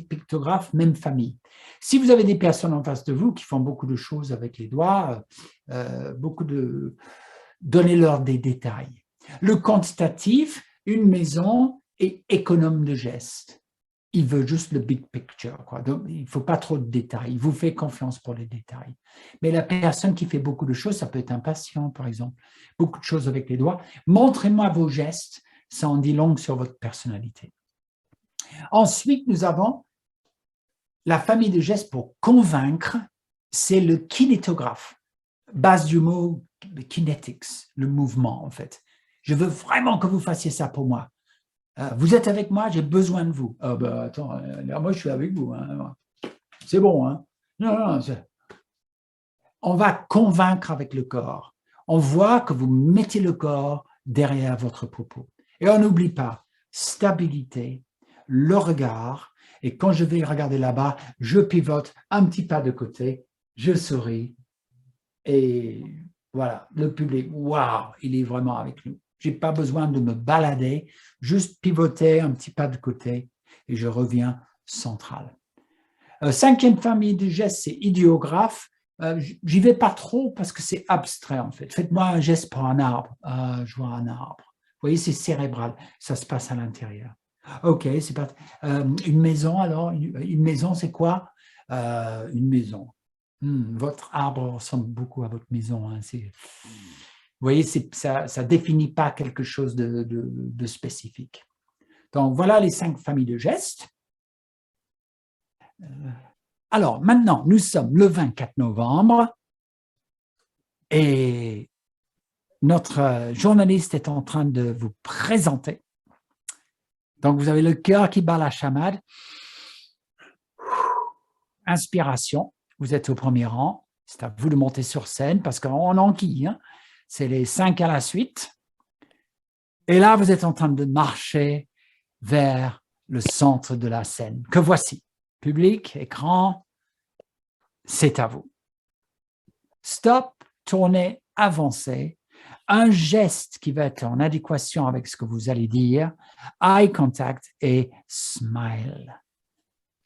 pictographe, même famille. Si vous avez des personnes en face de vous qui font beaucoup de choses avec les doigts, donnez-leur des détails. Le quantitatif, une maison est économe de gestes. Il veut juste le big picture, quoi. Donc, il ne faut pas trop de détails. Il vous fait confiance pour les détails. Mais la personne qui fait beaucoup de choses, ça peut être un patient, par exemple. Beaucoup de choses avec les doigts. Montrez-moi vos gestes. Ça en dit long sur votre personnalité. Ensuite, nous avons la famille de gestes pour convaincre. C'est le kinétographe. Base du mot kinetics, le mouvement, en fait. Je veux vraiment que vous fassiez ça pour moi. Vous êtes avec moi, j'ai besoin de vous. Attends, moi je suis avec vous. Hein. C'est bon. Hein. Non, on va convaincre avec le corps. On voit que vous mettez le corps derrière votre propos. Et on n'oublie pas, stabilité, le regard. Et quand je vais regarder là-bas, je pivote un petit pas de côté, je souris. Et voilà, le public, waouh, il est vraiment avec nous. Je n'ai pas besoin de me balader, juste pivoter un petit pas de côté et je reviens central. 5e famille de gestes, c'est idéographe. J'y vais pas trop parce que c'est abstrait en fait. Faites-moi un geste pour un arbre. Je vois un arbre. Vous voyez, c'est cérébral. Ça se passe à l'intérieur. Ok, c'est pas une maison alors. Une maison, c'est quoi? Une maison. Votre arbre ressemble beaucoup à votre maison. Hein. Vous voyez, ça ne définit pas quelque chose de spécifique. Donc, voilà les 5 familles de gestes. Alors, maintenant, nous sommes le 24 novembre et notre journaliste est en train de vous présenter. Donc, vous avez le cœur qui bat la chamade. Inspiration, vous êtes au premier rang. C'est à vous de monter sur scène parce qu'on enquille. Hein. C'est les 5 à la suite. Et là, vous êtes en train de marcher vers le centre de la scène, que voici. Public, écran, c'est à vous. Stop, tournez, avancez. Un geste qui va être en adéquation avec ce que vous allez dire, eye contact et smile.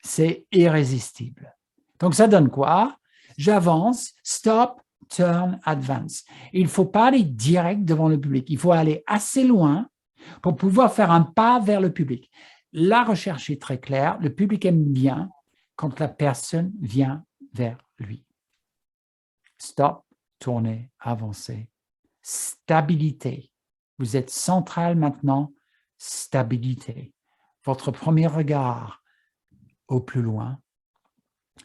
C'est irrésistible. Donc, ça donne quoi? J'avance, stop, turn, advance. Il ne faut pas aller direct devant le public. Il faut aller assez loin pour pouvoir faire un pas vers le public. La recherche est très claire. Le public aime bien quand la personne vient vers lui. Stop, tournez, avancez. Stabilité. Vous êtes central maintenant. Stabilité. Votre premier regard au plus loin.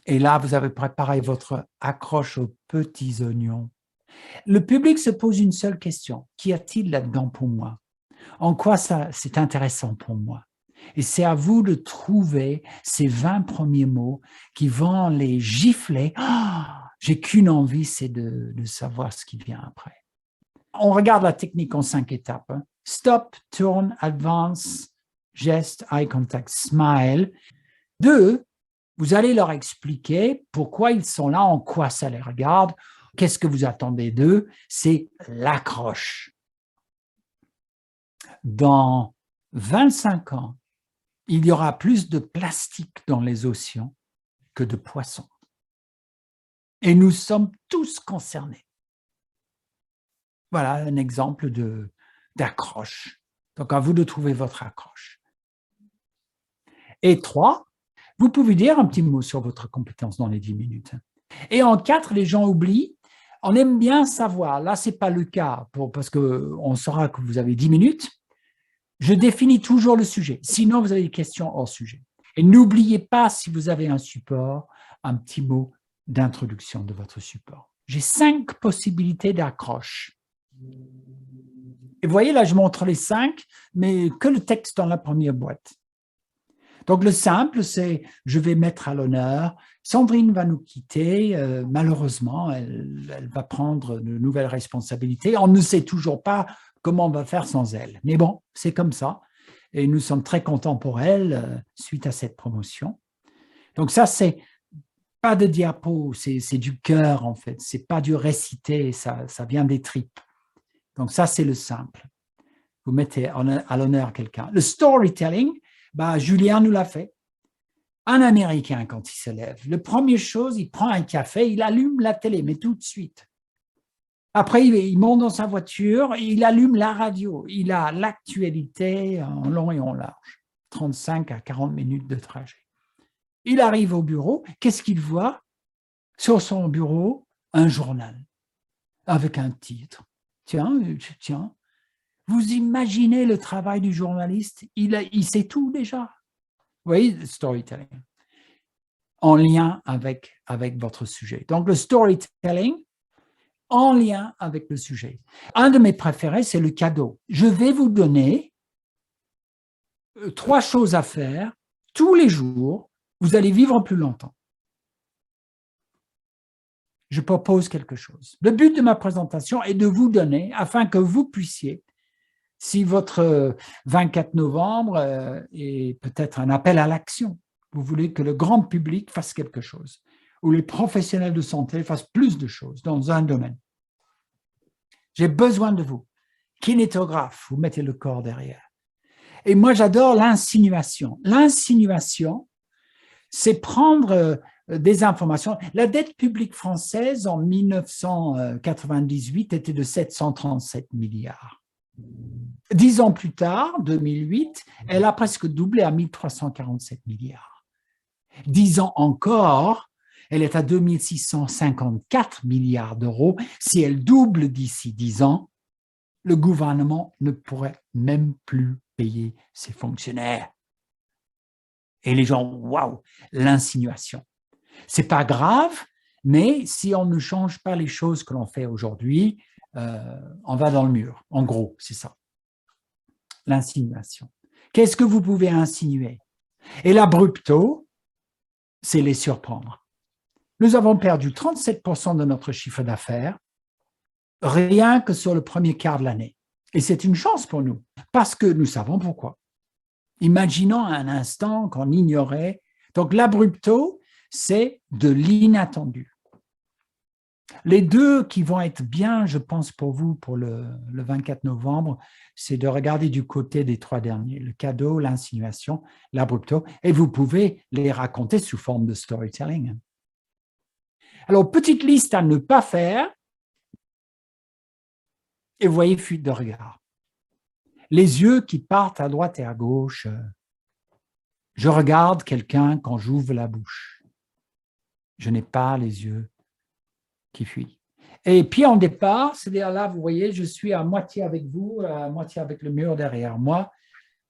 Et là, vous avez préparé votre accroche aux petits oignons. Le public se pose une seule question. Qu'y a-t-il là-dedans pour moi? En quoi c'est intéressant pour moi? Et c'est à vous de trouver ces 20 premiers mots qui vont les gifler. Oh, j'ai qu'une envie, c'est de savoir ce qui vient après. On regarde la technique en 5 étapes. Hein. Stop, turn, advance, geste, eye contact, smile. 2, vous allez leur expliquer pourquoi ils sont là, en quoi ça les regarde, qu'est-ce que vous attendez d'eux, c'est l'accroche. Dans 25 ans, il y aura plus de plastique dans les océans que de poissons. Et nous sommes tous concernés. Voilà un exemple d'accroche. Donc, à vous de trouver votre accroche. Et 3, vous pouvez dire un petit mot sur votre compétence dans les 10 minutes. Et en 4, les gens oublient. On aime bien savoir. Là, ce n'est pas le cas parce qu'on saura que vous avez 10 minutes. Je définis toujours le sujet. Sinon, vous avez des questions hors sujet. Et n'oubliez pas, si vous avez un support, un petit mot d'introduction de votre support. J'ai 5 possibilités d'accroche. Et vous voyez, là, je montre les 5, mais que le texte dans la première boîte. Donc, le simple, c'est « je vais mettre à l'honneur ». Sandrine va nous quitter. Malheureusement, elle va prendre de nouvelles responsabilités. On ne sait toujours pas comment on va faire sans elle. Mais bon, c'est comme ça. Et nous sommes très contents pour elle suite à cette promotion. Donc, ça, c'est pas de diapo, c'est du cœur, en fait. C'est pas du récité, ça vient des tripes. Donc, ça, c'est le simple. Vous mettez à l'honneur quelqu'un. Le storytelling, Julien nous l'a fait. Un Américain, quand il se lève, la première chose, il prend un café, il allume la télé, mais tout de suite. Après, il monte dans sa voiture, il allume la radio. Il a l'actualité en long et en large. 35 à 40 minutes de trajet. Il arrive au bureau, qu'est-ce qu'il voit? Sur son bureau, un journal avec un titre. Tiens, vous imaginez le travail du journaliste? Il sait tout déjà. Vous voyez, le storytelling, en lien avec votre sujet. Donc, le storytelling, en lien avec le sujet. Un de mes préférés, c'est le cadeau. Je vais vous donner 3 choses à faire tous les jours. Vous allez vivre plus longtemps. Je propose quelque chose. Le but de ma présentation est de vous donner, afin que vous puissiez, si votre 24 novembre est peut-être un appel à l'action, vous voulez que le grand public fasse quelque chose, ou les professionnels de santé fassent plus de choses dans un domaine. J'ai besoin de vous. Kinétographe, vous mettez le corps derrière. Et moi, j'adore l'insinuation. L'insinuation, c'est prendre des informations. La dette publique française en 1998 était de 737 milliards. 10 ans plus tard, 2008, elle a presque doublé à 1347 milliards. 10 ans encore, elle est à 2654 milliards d'euros. Si elle double d'ici 10 ans, le gouvernement ne pourrait même plus payer ses fonctionnaires. Et les gens, waouh, l'insinuation. Ce n'est pas grave, mais si on ne change pas les choses que l'on fait aujourd'hui, on va dans le mur. En gros, c'est ça. L'insinuation. Qu'est-ce que vous pouvez insinuer? Et l'abrupto, c'est les surprendre. Nous avons perdu 37% de notre chiffre d'affaires rien que sur le premier quart de l'année. Et c'est une chance pour nous, parce que nous savons pourquoi. Imaginons un instant qu'on ignorait. Donc l'abrupto, c'est de l'inattendu. Les deux qui vont être bien, je pense, pour vous, pour le 24 novembre, c'est de regarder du côté des trois derniers, le cadeau, l'insinuation, l'abrupto, et vous pouvez les raconter sous forme de storytelling. Alors, petite liste à ne pas faire, et vous voyez fuite de regard. Les yeux qui partent à droite et à gauche. Je regarde quelqu'un quand j'ouvre la bouche. Je n'ai pas les yeux qui fuient. Et pied en départ, c'est-à-dire là, vous voyez, je suis à moitié avec vous, à moitié avec le mur derrière moi.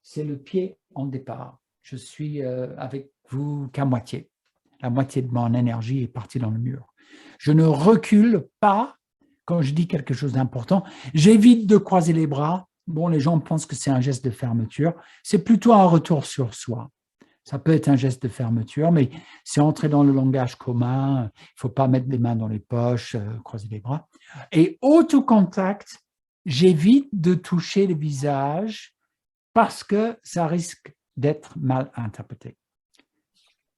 C'est le pied en départ. Je suis avec vous qu'à moitié. La moitié de mon énergie est partie dans le mur. Je ne recule pas quand je dis quelque chose d'important. J'évite de croiser les bras. Bon, les gens pensent que c'est un geste de fermeture. C'est plutôt un retour sur soi. Ça peut être un geste de fermeture, mais c'est entrer dans le langage commun. Il ne faut pas mettre les mains dans les poches, croiser les bras. Et au tout contact, j'évite de toucher le visage parce que ça risque d'être mal interprété.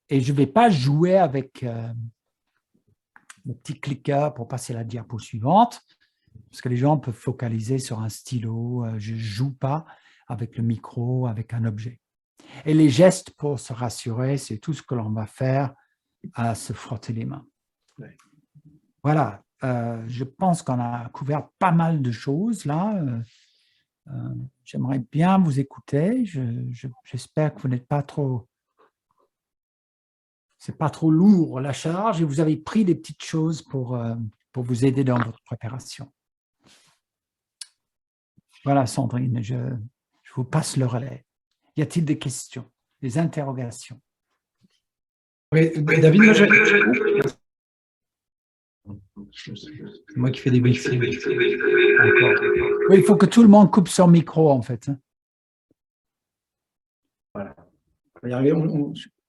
Et je ne vais pas jouer avec le petit clicker pour passer la diapo suivante, parce que les gens peuvent focaliser sur un stylo. Je ne joue pas avec le micro, avec un objet. Et les gestes pour se rassurer, c'est tout ce que l'on va faire à se frotter les mains. Voilà, je pense qu'on a couvert pas mal de choses là. J'aimerais bien vous écouter. J'espère que vous n'êtes pas trop... C'est pas trop lourd la charge et vous avez pris des petites choses pour vous aider dans votre préparation. Voilà, Sandrine, je vous passe le relais. Y a-t-il des questions, des interrogations? Oui, David, moi, c'est moi qui fais des briefings. Oui, il faut que tout le monde coupe son micro, en fait. Voilà.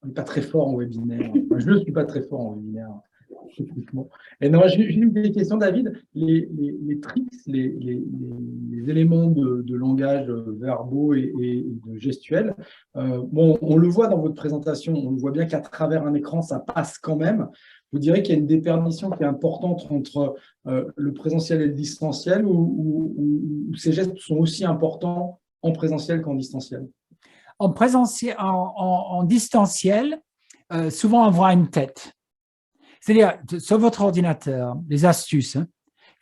On n'est pas très fort en webinaire. Enfin, je ne suis pas très fort en webinaire, techniquement. Et non, j'ai une petite question, David. Les tricks, les éléments de langage verbaux et de gestuels, bon, on le voit dans votre présentation, on voit bien qu'à travers un écran, ça passe quand même. Vous direz qu'il y a une déperdition qui est importante entre le présentiel et le distanciel, ou ces gestes sont aussi importants en présentiel qu'en distanciel? En distanciel, souvent on voit une tête. C'est-à-dire, sur votre ordinateur, les astuces, il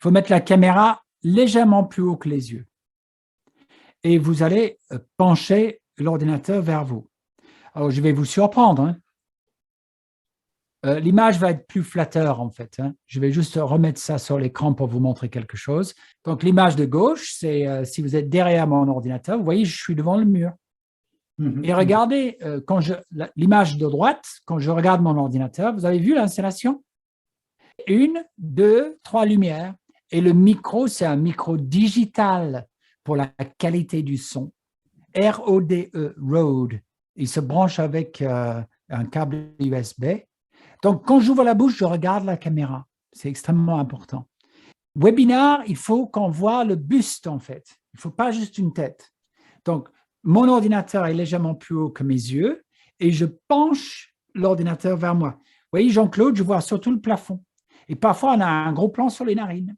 faut mettre la caméra légèrement plus haut que les yeux. Et vous allez pencher l'ordinateur vers vous. Alors, je vais vous surprendre. L'image va être plus flatteur, en fait. Je vais juste remettre ça sur l'écran pour vous montrer quelque chose. Donc, l'image de gauche, c'est si vous êtes derrière mon ordinateur, vous voyez, je suis devant le mur. Et regardez, l'image de droite, quand je regarde mon ordinateur, vous avez vu l'installation? 1, 2, 3 lumières. Et le micro, c'est un micro digital pour la qualité du son. R-O-D-E, Rode. Il se branche avec un câble USB. Donc, quand j'ouvre la bouche, je regarde la caméra. C'est extrêmement important. Webinar, il faut qu'on voit le buste, en fait. Il ne faut pas juste une tête. Donc, mon ordinateur est légèrement plus haut que mes yeux et je penche l'ordinateur vers moi. Vous voyez, Jean-Claude, je vois surtout le plafond. Et parfois, on a un gros plan sur les narines.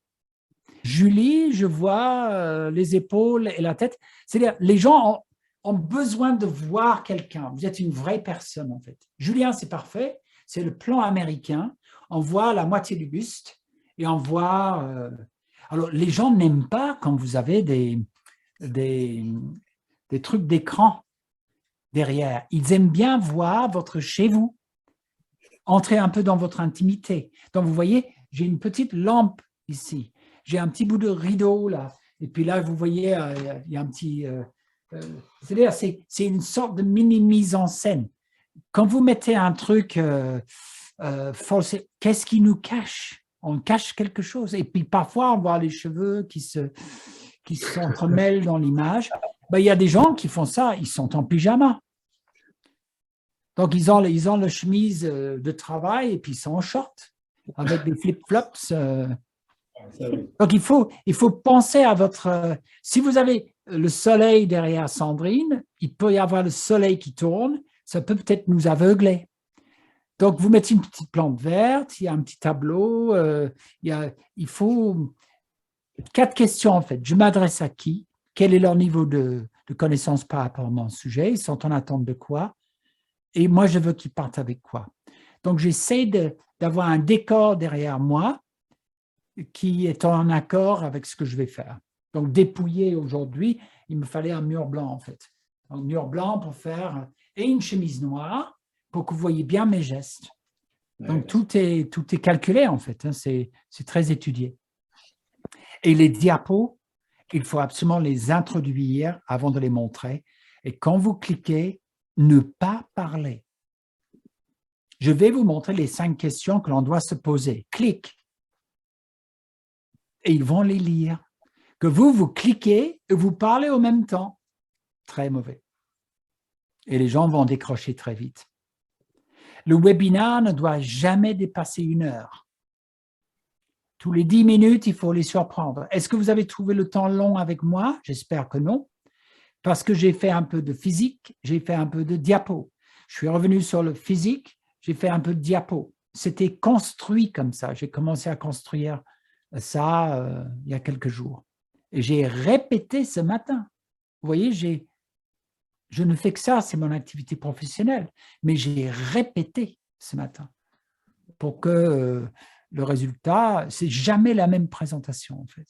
Julie, je vois les épaules et la tête. C'est-à-dire, les gens ont besoin de voir quelqu'un. Vous êtes une vraie personne, en fait. Julien, c'est parfait. c'est le plan américain. On voit la moitié du buste et on voit… alors, les gens n'aiment pas quand vous avez des trucs d'écran derrière. Ils aiment bien voir votre chez vous, entrer un peu dans votre intimité. Donc, vous voyez, j'ai une petite lampe ici. J'ai un petit bout de rideau là. Et puis là, vous voyez, il y a un petit… c'est-à-dire, c'est une sorte de mini-mise en scène. Quand vous mettez un truc forcé, qu'est-ce qui nous cache? On cache quelque chose. Et puis parfois, on voit les cheveux qui s'entremêlent dans l'image. Ben, il y a des gens qui font ça, ils sont en pyjama. Donc, ils ont le chemise de travail et puis ils sont en short avec des flip-flops. Donc, il faut penser à votre… si vous avez le soleil derrière Sandrine, il peut y avoir le soleil qui tourne, ça peut peut-être nous aveugler. Donc, vous mettez une petite plante verte, il y a un petit tableau, il faut… 4 questions, en fait. Je m'adresse à qui? Quel est leur niveau de connaissance par rapport à mon sujet? Ils sont en attente de quoi? Et moi, je veux qu'ils partent avec quoi? Donc, j'essaie d'avoir un décor derrière moi qui est en accord avec ce que je vais faire. Donc, dépouiller aujourd'hui, il me fallait un mur blanc, en fait. Un mur blanc pour faire… et une chemise noire pour que vous voyez bien mes gestes. Donc, tout est calculé, en fait. Hein, c'est très étudié. Et les diapos, il faut absolument les introduire avant de les montrer. Et quand vous cliquez, ne pas parler. Je vais vous montrer les 5 questions que l'on doit se poser. Clique. Et ils vont les lire. Que vous cliquez et vous parlez au même temps. Très mauvais. Et les gens vont décrocher très vite. Le webinaire ne doit jamais dépasser 1 heure. Tous les 10 minutes, il faut les surprendre. Est-ce que vous avez trouvé le temps long avec moi? J'espère que non. Parce que j'ai fait un peu de physique, j'ai fait un peu de diapo. Je suis revenu sur le physique, j'ai fait un peu de diapo. C'était construit comme ça. J'ai commencé à construire ça il y a quelques jours. Et j'ai répété ce matin. Vous voyez, je ne fais que ça, c'est mon activité professionnelle. Mais j'ai répété ce matin pour que le résultat, c'est jamais la même présentation en fait.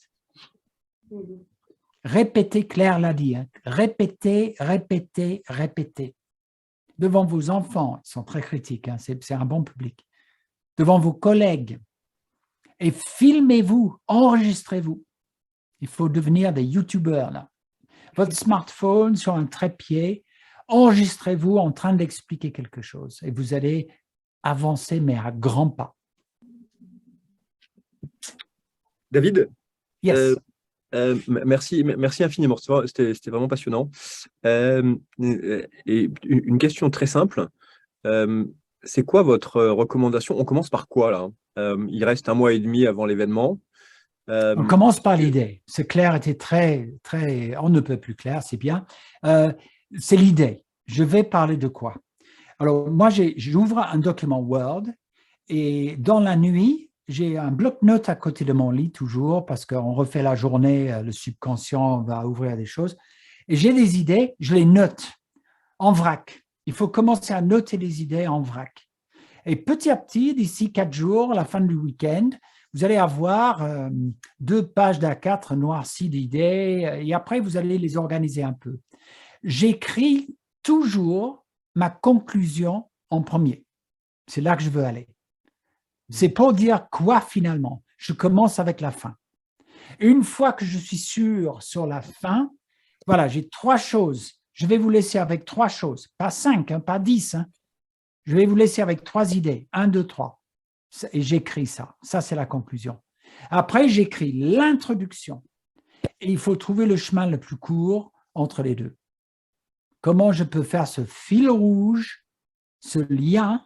Répétez, Claire l'a dit, hein. Répétez, répétez, répétez. Devant vos enfants, ils sont très critiques, hein, c'est un bon public. Devant vos collègues. Et filmez-vous, enregistrez-vous. Il faut devenir des youtubeurs là. Votre smartphone sur un trépied, enregistrez-vous en train d'expliquer quelque chose. Et vous allez avancer, mais à grands pas. David, Yes. merci infiniment, c'était vraiment passionnant. Et une question très simple, c'est quoi votre recommandation? On commence par quoi là? Il reste 1 mois et demi avant l'événement. On commence par l'idée. C'est clair, était très, on ne peut plus clair, c'est bien. C'est l'idée. Je vais parler de quoi? Alors, moi, j'ouvre un document Word et dans la nuit, j'ai un bloc-notes à côté de mon lit toujours parce qu'on refait la journée, le subconscient va ouvrir des choses. Et j'ai des idées, je les note en vrac. Il faut commencer à noter les idées en vrac. Et petit à petit, d'ici 4 jours, à la fin du week-end, vous allez avoir 2 pages d'A4 noircies d'idées et après, vous allez les organiser un peu. J'écris toujours ma conclusion en premier. C'est là que je veux aller. C'est pour dire quoi finalement. Je commence avec la fin. Une fois que je suis sûr sur la fin, voilà, j'ai 3 choses. Je vais vous laisser avec 3 choses, pas 5, hein, pas 10. Hein. Je vais vous laisser avec 3 idées, 1, 2, 3. Et j'écris ça. Ça, c'est la conclusion. Après, j'écris l'introduction. Et il faut trouver le chemin le plus court entre les deux. Comment je peux faire ce fil rouge, ce lien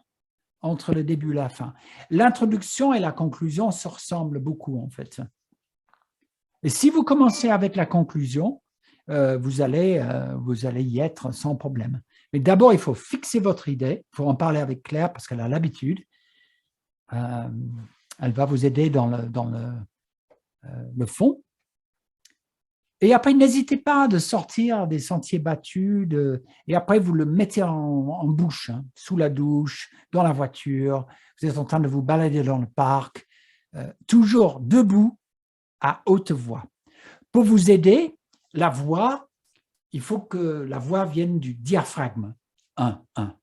entre le début et la fin. L'introduction et la conclusion se ressemblent beaucoup, en fait. Et si vous commencez avec la conclusion, vous allez y être sans problème. Mais d'abord, il faut fixer votre idée. Il faut en parler avec Claire parce qu'elle a l'habitude. Elle va vous aider dans le fond. Et après, n'hésitez pas de sortir des sentiers battus, et après, vous le mettez en bouche, hein, sous la douche, dans la voiture, vous êtes en train de vous balader dans le parc, toujours debout, à haute voix. Pour vous aider, la voix, il faut que la voix vienne du diaphragme. 1, 1.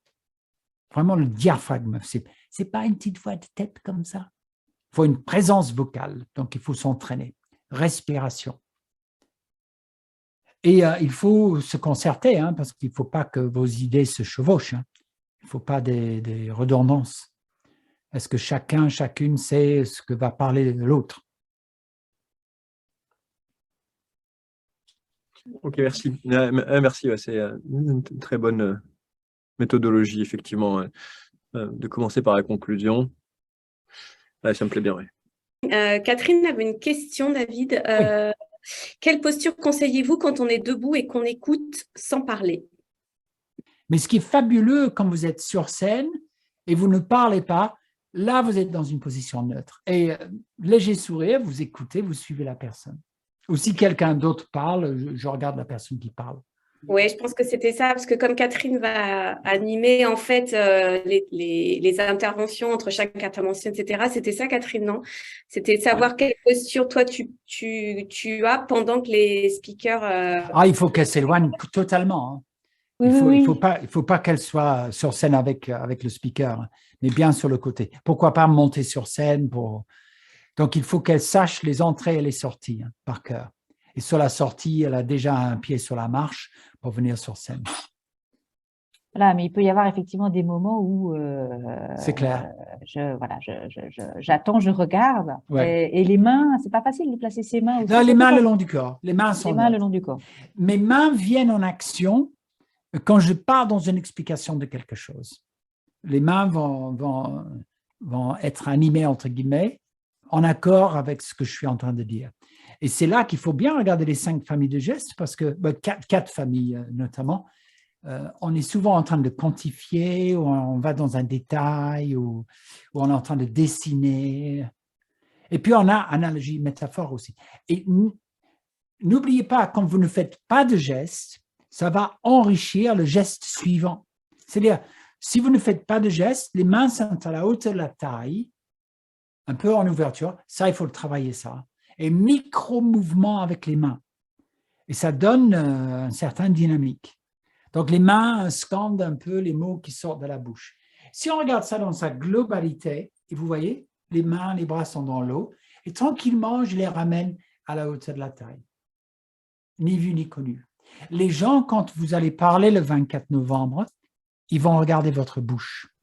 Vraiment le diaphragme. Ce n'est pas une petite voix de tête comme ça. Il faut une présence vocale, donc il faut s'entraîner. Respiration. Et il faut se concerter, hein, parce qu'il ne faut pas que vos idées se chevauchent. Hein. Il ne faut pas des redondances. Est-ce que chacune sait ce que va parler l'autre? Ok, merci. Merci, ouais, c'est une très bonne méthodologie, effectivement, de commencer par la conclusion. Ouais, ça me plaît bien, oui. Catherine avait une question, David. Oui. Quelle posture conseillez-vous quand on est debout et qu'on écoute sans parler? Mais ce qui est fabuleux quand vous êtes sur scène et vous ne parlez pas, là, vous êtes dans une position neutre. Et léger sourire, vous écoutez, vous suivez la personne. Ou si quelqu'un d'autre parle, je regarde la personne qui parle. Oui, je pense que c'était ça, parce que comme Catherine va animer en fait les interventions entre chaque intervention, etc., c'était ça, Catherine, non? C'était de savoir quelle posture toi tu as pendant que les speakers… Il faut qu'elle s'éloigne totalement. Hein. Il faut pas qu'elle soit sur scène avec le speaker, hein, mais bien sur le côté. Pourquoi pas monter sur scène Donc, il faut qu'elle sache les entrées et les sorties, hein, par cœur. Et sur la sortie, elle a déjà un pied sur la marche pour venir sur scène. Voilà, mais il peut y avoir effectivement des moments où c'est clair. J'attends, je regarde. Ouais. Et les mains, c'est pas facile de placer ses mains aussi. Non, les mains le long du corps. Les mains sont le long du corps. Mes mains viennent en action quand je pars dans une explication de quelque chose. Les mains vont être animées, entre guillemets, en accord avec ce que je suis en train de dire. Et c'est là qu'il faut bien regarder les 5 familles de gestes, parce que 4 familles notamment, on est souvent en train de quantifier, ou on va dans un détail, ou on est en train de dessiner. Et puis on a analogie, métaphore aussi. Et n'oubliez pas, quand vous ne faites pas de geste, ça va enrichir le geste suivant. C'est-à-dire, si vous ne faites pas de geste, les mains sont à la hauteur de la taille, un peu en ouverture, ça, il faut le travailler, ça. Et micro-mouvement avec les mains. Et ça donne un certain dynamique. Donc, les mains scandent un peu les mots qui sortent de la bouche. Si on regarde ça dans sa globalité, et vous voyez, les mains, les bras sont dans l'eau, et tranquillement, je les ramène à la hauteur de la taille. Ni vu ni connu. Les gens, quand vous allez parler le 24 novembre, ils vont regarder votre bouche.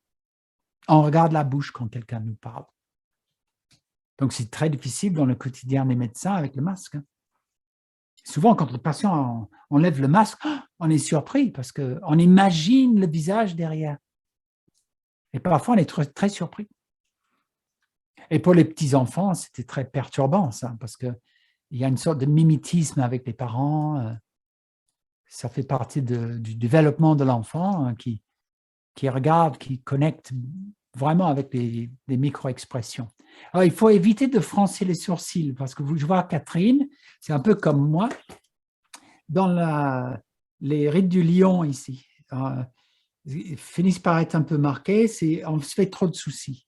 On regarde la bouche quand quelqu'un nous parle. Donc, c'est très difficile dans le quotidien des médecins avec le masque. Souvent, quand le patient enlève le masque, on est surpris parce qu'on imagine le visage derrière. Et parfois, on est très, très surpris. Et pour les petits-enfants, c'était très perturbant, ça, parce qu'il y a une sorte de mimétisme avec les parents. Ça fait partie du développement de l'enfant qui regarde, qui connecte vraiment avec les micro-expressions. Alors, il faut éviter de froncer les sourcils, parce que je vois Catherine, c'est un peu comme moi, dans les rides du lion ici, finissent par être un peu marqués, on se fait trop de soucis.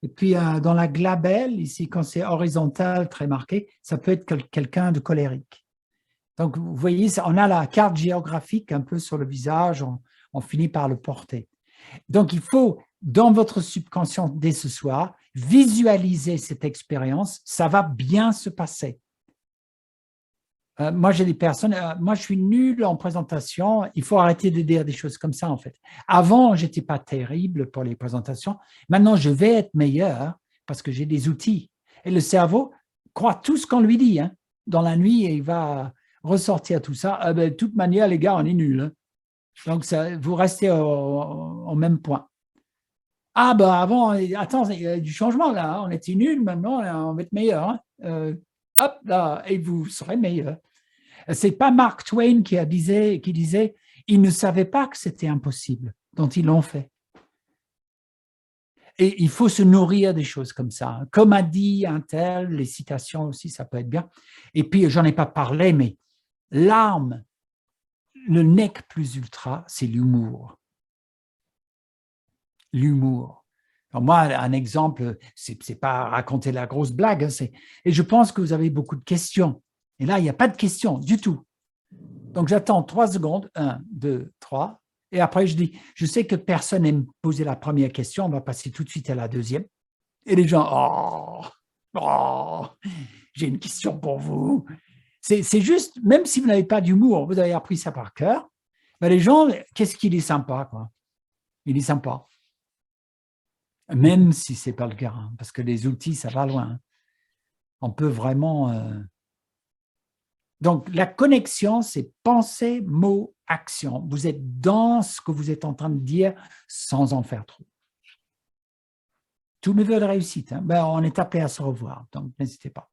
Et puis, dans la glabelle, ici, quand c'est horizontal, très marqué, ça peut être quelqu'un de colérique. Donc, vous voyez, on a la carte géographique un peu sur le visage, on finit par le porter. Donc, il faut, dans votre subconscient dès ce soir, visualiser cette expérience, ça va bien se passer. Moi, j'ai des personnes, moi, je suis nul en présentation, il faut arrêter de dire des choses comme ça, en fait. Avant, je n'étais pas terrible pour les présentations. Maintenant, je vais être meilleur parce que j'ai des outils. Et le cerveau croit tout ce qu'on lui dit. Hein. Dans la nuit, il va ressortir tout ça. De toute manière, les gars, on est nuls. Hein. Donc, vous restez au même point. Ah, avant, attends, il y a du changement là. Hein. On était nuls, maintenant, on va être meilleur. Hein. Hop, là, et vous serez meilleur. Ce n'est pas Mark Twain qui disait « Ils ne savaient pas que c'était impossible, dont ils l'ont fait. » Et il faut se nourrir des choses comme ça. Comme a dit un tel, les citations aussi, ça peut être bien. Et puis, j'en ai pas parlé, mais l'arme, le nec plus ultra, c'est l'humour. L'humour. Alors moi, un exemple, c'est pas raconter la grosse blague, hein, et je pense que vous avez beaucoup de questions. Et là, il n'y a pas de questions du tout. Donc, j'attends 3 secondes, 1, 2, 3, et après, je dis, je sais que personne n'aime poser la première question, on va passer tout de suite à la deuxième. Et les gens, j'ai une question pour vous. C'est juste, même si vous n'avez pas d'humour, vous avez appris ça par cœur, ben les gens, qu'est-ce qu'il est sympa, quoi. Il est sympa. Même si ce n'est pas le cas, hein, parce que les outils, ça va loin. Hein. On peut vraiment... Donc, la connexion, c'est pensée, mot, action. Vous êtes dans ce que vous êtes en train de dire sans en faire trop. Tous mes vœux de réussite. Hein. Ben, on est appelé à se revoir, donc n'hésitez pas.